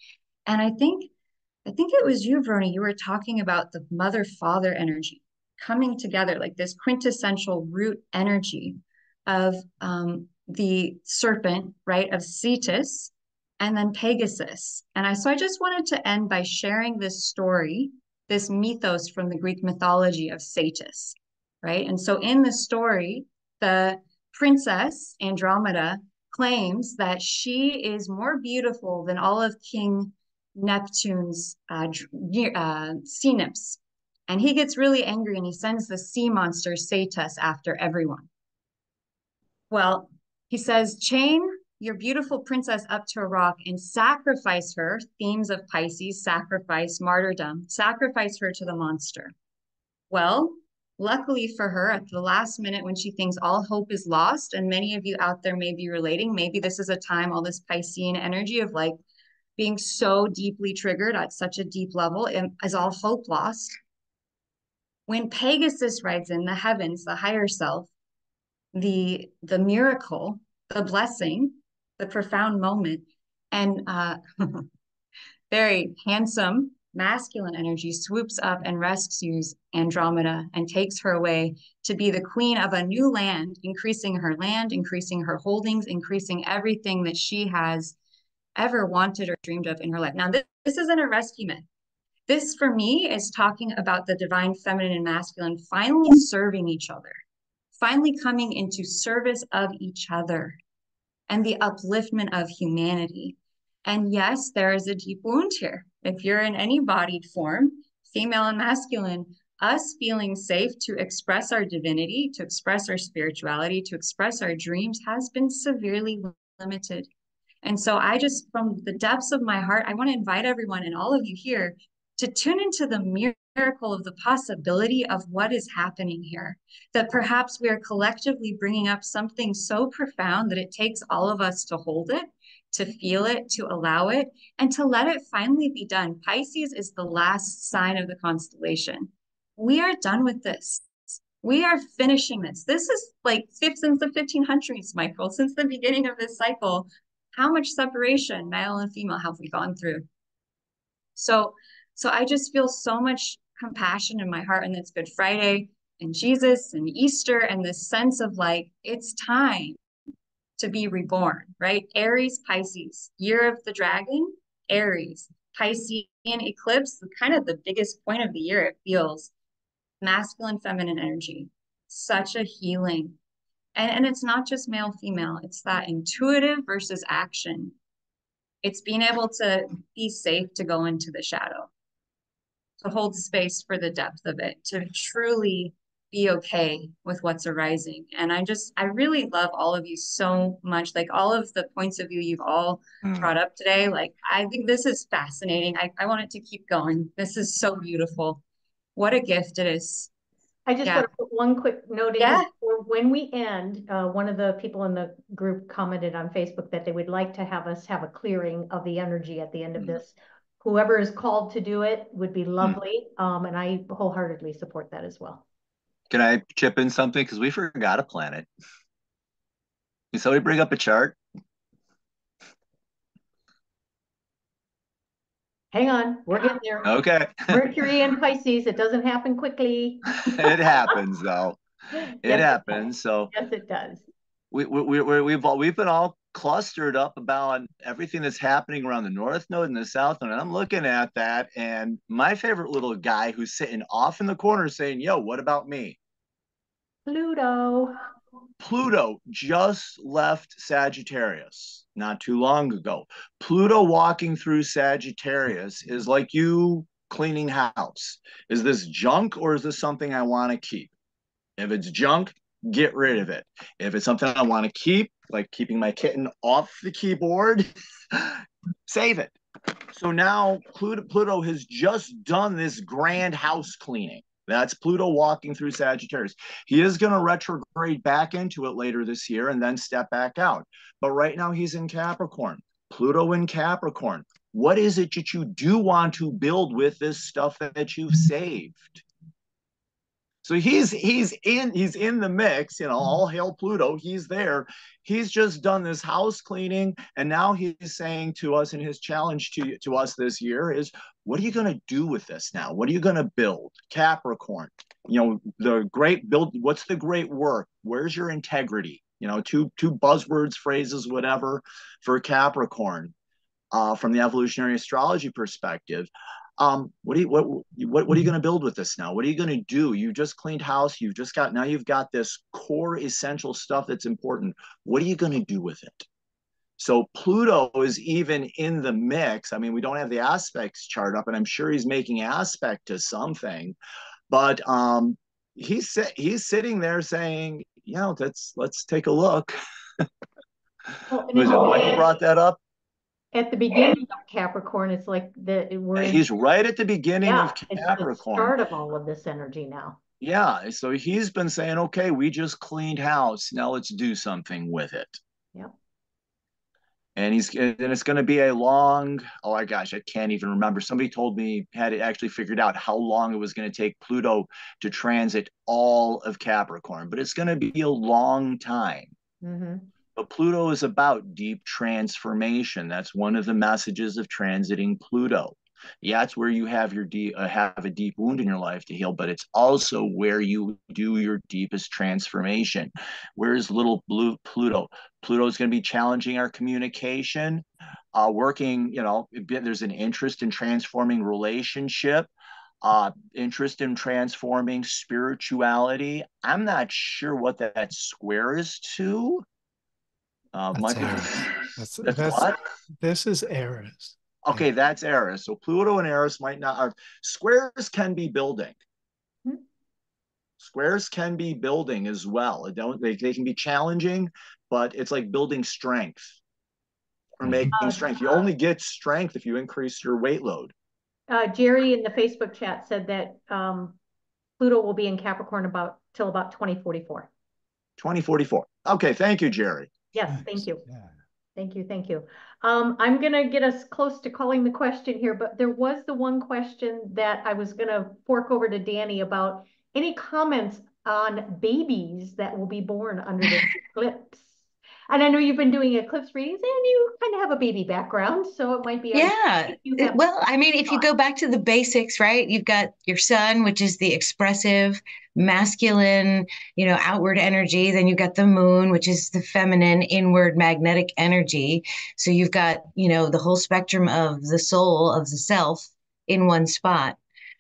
Speaker 5: And I think it was you, Verone, you were talking about the mother-father energy coming together, like this quintessential root energy of the serpent, right, of Cetus, and then Pegasus. And so I just wanted to end by sharing this story, this mythos from the Greek mythology of Cetus, right? And so in the story, the princess Andromeda claims that she is more beautiful than all of King Neptune's sea nymphs. And he gets really angry and he sends the sea monster Cetus after everyone. Well, he says, chain your beautiful princess up to a rock and sacrifice her, themes of Pisces, sacrifice, martyrdom, sacrifice her to the monster. Well, luckily for her, at the last minute when she thinks all hope is lost, and many of you out there may be relating, maybe this is a time, all this Piscean energy of like being so deeply triggered at such a deep level, is all hope lost. When Pegasus rides in the heavens, the higher self, the miracle, the blessing, the profound moment, and very handsome masculine energy swoops up and rescues Andromeda and takes her away to be the queen of a new land, increasing her land, increasing her holdings, increasing everything that she has ever wanted or dreamed of in her life. Now, this isn't a rescue myth. This, for me, is talking about the divine feminine and masculine finally serving each other, finally coming into service of each other and the upliftment of humanity. And yes, there is a deep wound here. If you're in any bodied form, female and masculine, us feeling safe to express our divinity, to express our spirituality, to express our dreams has been severely limited. And so I just, from the depths of my heart, I want to invite everyone and all of you here to tune into the miracle of the possibility of what is happening here, that perhaps we are collectively bringing up something so profound that it takes all of us to hold it, to feel it, to allow it, and to let it finally be done. Pisces is the last sign of the constellation. We are done with this. We are finishing this. This is like since the 1500s, Michael, since the beginning of this cycle. How much separation, male and female, have we gone through? So I just feel so much compassion in my heart, and it's Good Friday and Jesus and Easter and this sense of like, it's time to be reborn, right? Aries, Pisces, year of the dragon, Aries, Piscean eclipse, kind of the biggest point of the year, it feels. Masculine, feminine energy, such a healing. And it's not just male, female, it's that intuitive versus action. It's being able to be safe to go into the shadow, to hold space for the depth of it, to truly be okay with what's arising. And I really love all of you so much. Like all of the points of view you've all brought up today. Like, I think this is fascinating. I want it to keep going. This is so beautiful. What a gift it is.
Speaker 2: I just want to put one quick note in
Speaker 5: Yeah.
Speaker 2: here. When we end, one of the people in the group commented on Facebook that they would like to have us have a clearing of the energy at the end of this. Whoever is called to do it would be lovely. And I wholeheartedly support that as well.
Speaker 4: Can I chip in something? Because we forgot a planet. Can somebody bring up a chart?
Speaker 2: Hang on, we're getting there.
Speaker 4: Okay.
Speaker 2: Mercury and Pisces, it doesn't happen quickly.
Speaker 4: It happens, though. It happens. So
Speaker 2: yes, it does.
Speaker 4: We've been all clustered up about everything that's happening around the North Node and the South Node. And I'm looking at that, and my favorite little guy who's sitting off in the corner saying, "Yo, what about me?"
Speaker 2: Pluto.
Speaker 4: Pluto just left Sagittarius not too long ago. Pluto walking through Sagittarius is like you cleaning house. Is this junk or is this something I want to keep? If it's junk, get rid of it. If it's something I want to keep, like keeping my kitten off the keyboard, save it. So now Pluto has just done this grand house cleaning. That's Pluto walking through Sagittarius. He is going to retrograde back into it later this year and then step back out. But right now he's in Capricorn. Pluto in Capricorn. What is it that you do want to build with this stuff that you've saved? So he's in the mix, you know, all hail Pluto. He's there. He's just done this house cleaning, and now he's saying to us, and his challenge to us this year is, what are you going to do with this now? What are you going to build? Capricorn, you know, the great build. What's the great work? Where's your integrity? You know, two buzzwords, phrases, whatever, for Capricorn, from the evolutionary astrology perspective. What are you going to build with this now? What are you going to do? You just cleaned house. You've got this core essential stuff that's important. What are you going to do with it? So Pluto is even in the mix. I mean, we don't have the aspects chart up, and I'm sure he's making aspect to something, but he's sitting there saying, you know, let's take a look. Was it Michael brought that up?
Speaker 2: At the beginning of Capricorn, it's like
Speaker 4: he's right at the beginning of Capricorn.
Speaker 2: It's the start of all of this energy now.
Speaker 4: Yeah, so he's been saying, okay, we just cleaned house. Now let's do something with it.
Speaker 2: Yep.
Speaker 4: And it's going to be a long, oh my gosh, I can't even remember. Somebody told me, had it actually figured out how long it was going to take Pluto to transit all of Capricorn, but it's going to be a long time.
Speaker 2: Mm-hmm.
Speaker 4: But Pluto is about deep transformation. That's one of the messages of transiting Pluto. Yeah, it's where you have your have a deep wound in your life to heal, but it's also where you do your deepest transformation. Where's little blue Pluto? Pluto is going to be challenging our communication, working. There's an interest in transforming relationship, interest in transforming spirituality. I'm not sure what that square is to.
Speaker 3: That's Eris.
Speaker 4: That's what?
Speaker 3: This is Eris.
Speaker 4: Okay, that's Eris. So Pluto and Eris might not. Squares can be building. Squares can be building as well. They can be challenging, but it's like building strength or making strength. You only get strength if you increase your weight load.
Speaker 2: Jerry in the Facebook chat said that Pluto will be in Capricorn till about 2044.
Speaker 4: 2044. Okay, thank you, Jerry.
Speaker 2: Yes, thank you. Yeah. Thank you. I'm going to get us close to calling the question here, but there was the one question that I was going to fork over to Dani about any comments on babies that will be born under the eclipse. And I know you've been doing eclipse readings and you kind of have a baby background, so it might be.
Speaker 1: Yeah. Well, I mean, if you go back to the basics, right? You've got your sun, which is the expressive, masculine, outward energy. Then you've got the moon, which is the feminine, inward, magnetic energy. So you've got, the whole spectrum of the soul, of the self in one spot.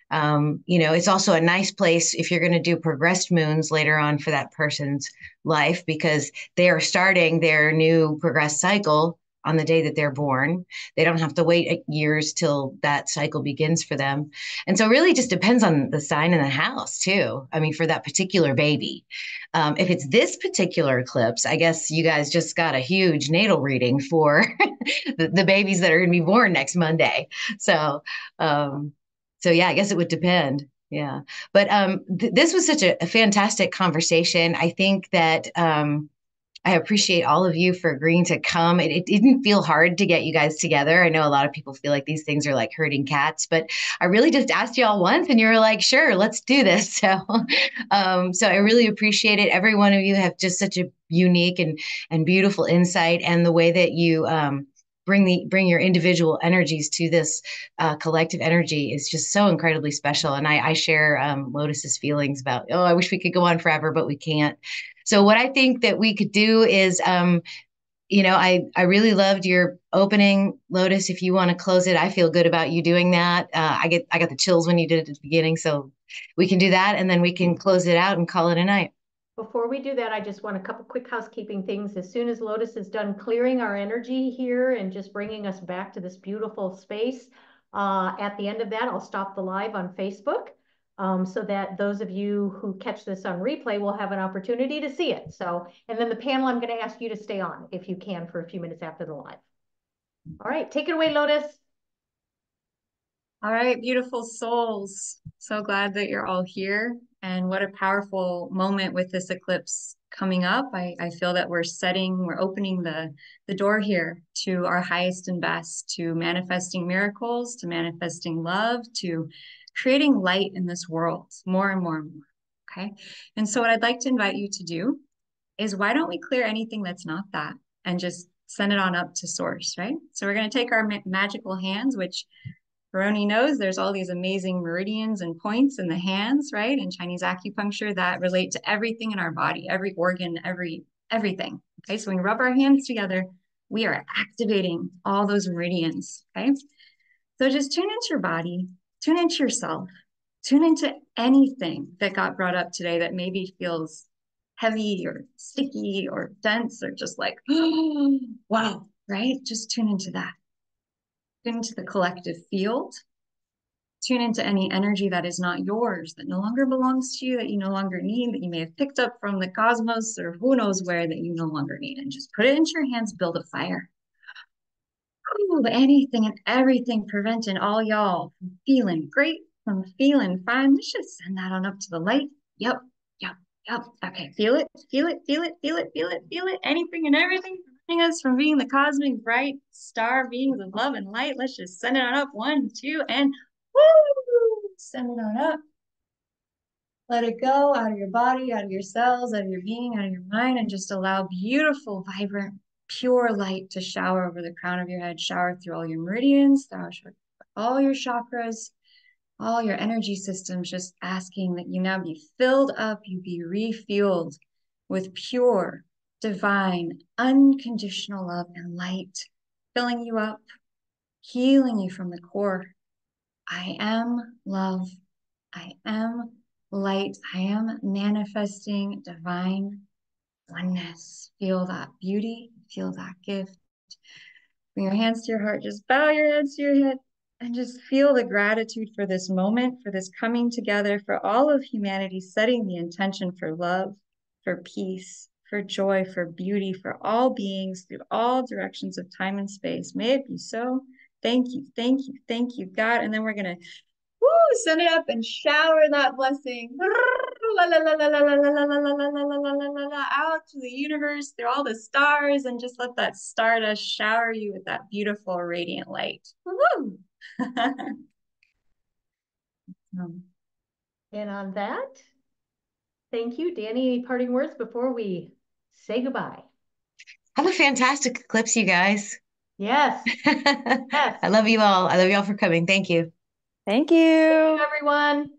Speaker 1: It's also a nice place if you're going to do progressed moons later on for that person's life because they are starting their new progressed cycle on the day that they're born. They don't have to wait years till that cycle begins for them. And so it really just depends on the sign in the house too. I mean, for that particular baby. If it's this particular eclipse, I guess you guys just got a huge natal reading for the babies that are going to be born next Monday. So yeah, I guess it would depend. Yeah. But this was such a fantastic conversation. I think that I appreciate all of you for agreeing to come. It didn't feel hard to get you guys together. I know a lot of people feel like these things are like herding cats, but I really just asked y'all once and you were like, sure, let's do this. So I really appreciate it. Every one of you have just such a unique and beautiful insight, and the way that you bring your individual energies to this collective energy is just so incredibly special. And I share Lotus's feelings about, I wish we could go on forever, but we can't. So what I think that we could do is, I really loved your opening, Lotus. If you want to close it, I feel good about you doing that. I got the chills when you did it at the beginning, so we can do that, and then we can close it out and call it a night.
Speaker 2: Before we do that, I just want a couple quick housekeeping things. As soon as Lotus is done clearing our energy here and just bringing us back to this beautiful space, at the end of that, I'll stop the live on Facebook. So that those of you who catch this on replay will have an opportunity to see it. So, and then the panel, I'm going to ask you to stay on if you can for a few minutes after the live. All right, take it away, Lotus.
Speaker 5: All right, beautiful souls. So glad that you're all here. And what a powerful moment with this eclipse coming up. I feel that we're opening the door here to our highest and best, to manifesting miracles, to manifesting love, to creating light in this world more and more and more. Okay. And so what I'd like to invite you to do is, why don't we clear anything that's not that and just send it on up to source, right? So we're going to take our magical hands, which Verone knows there's all these amazing meridians and points in the hands, right? In Chinese acupuncture that relate to everything in our body, every organ, everything. Okay. So when we rub our hands together, we are activating all those meridians. Okay. So just tune into your body. Tune into yourself. Tune into anything that got brought up today that maybe feels heavy or sticky or dense or just like, oh, wow, right? Just tune into that. Tune into the collective field. Tune into any energy that is not yours, that no longer belongs to you, that you no longer need, that you may have picked up from the cosmos or who knows where, that you no longer need. And just put it into your hands, build a fire. Anything and everything preventing all y'all from feeling great, from feeling fine. Let's just send that on up to the light. Yep. Okay, feel it. Anything and everything preventing us from being the cosmic bright star beings of love and light. Let's just send it on up. 1, 2, and woo! Send it on up. Let it go out of your body, out of your cells, out of your being, out of your mind, and just allow beautiful, vibrant, pure light to shower over the crown of your head, shower through all your meridians, all your chakras, all your energy systems, just asking that you now be filled up, you be refueled with pure, divine, unconditional love and light, filling you up, healing you from the core. I am love. I am light. I am manifesting divine oneness. Feel that beauty, feel that gift. Bring your hands to your heart, just bow your heads to your head and just feel the gratitude for this moment, for this coming together, for all of humanity setting the intention for love, for peace, for joy, for beauty, for all beings through all directions of time and space. May it be so. Thank you, thank you, thank you, God. And then we're going to send it up and shower that blessing out to the universe through all the stars, and just let that stardust shower you with that beautiful radiant light.
Speaker 2: And on that, thank you, Dani. Any parting words before we say goodbye?
Speaker 1: Have a fantastic eclipse, you guys.
Speaker 2: Yes. Yes.
Speaker 1: I love you all. I love you all for coming. Thank you.
Speaker 8: Thank you.
Speaker 2: Thank you, everyone.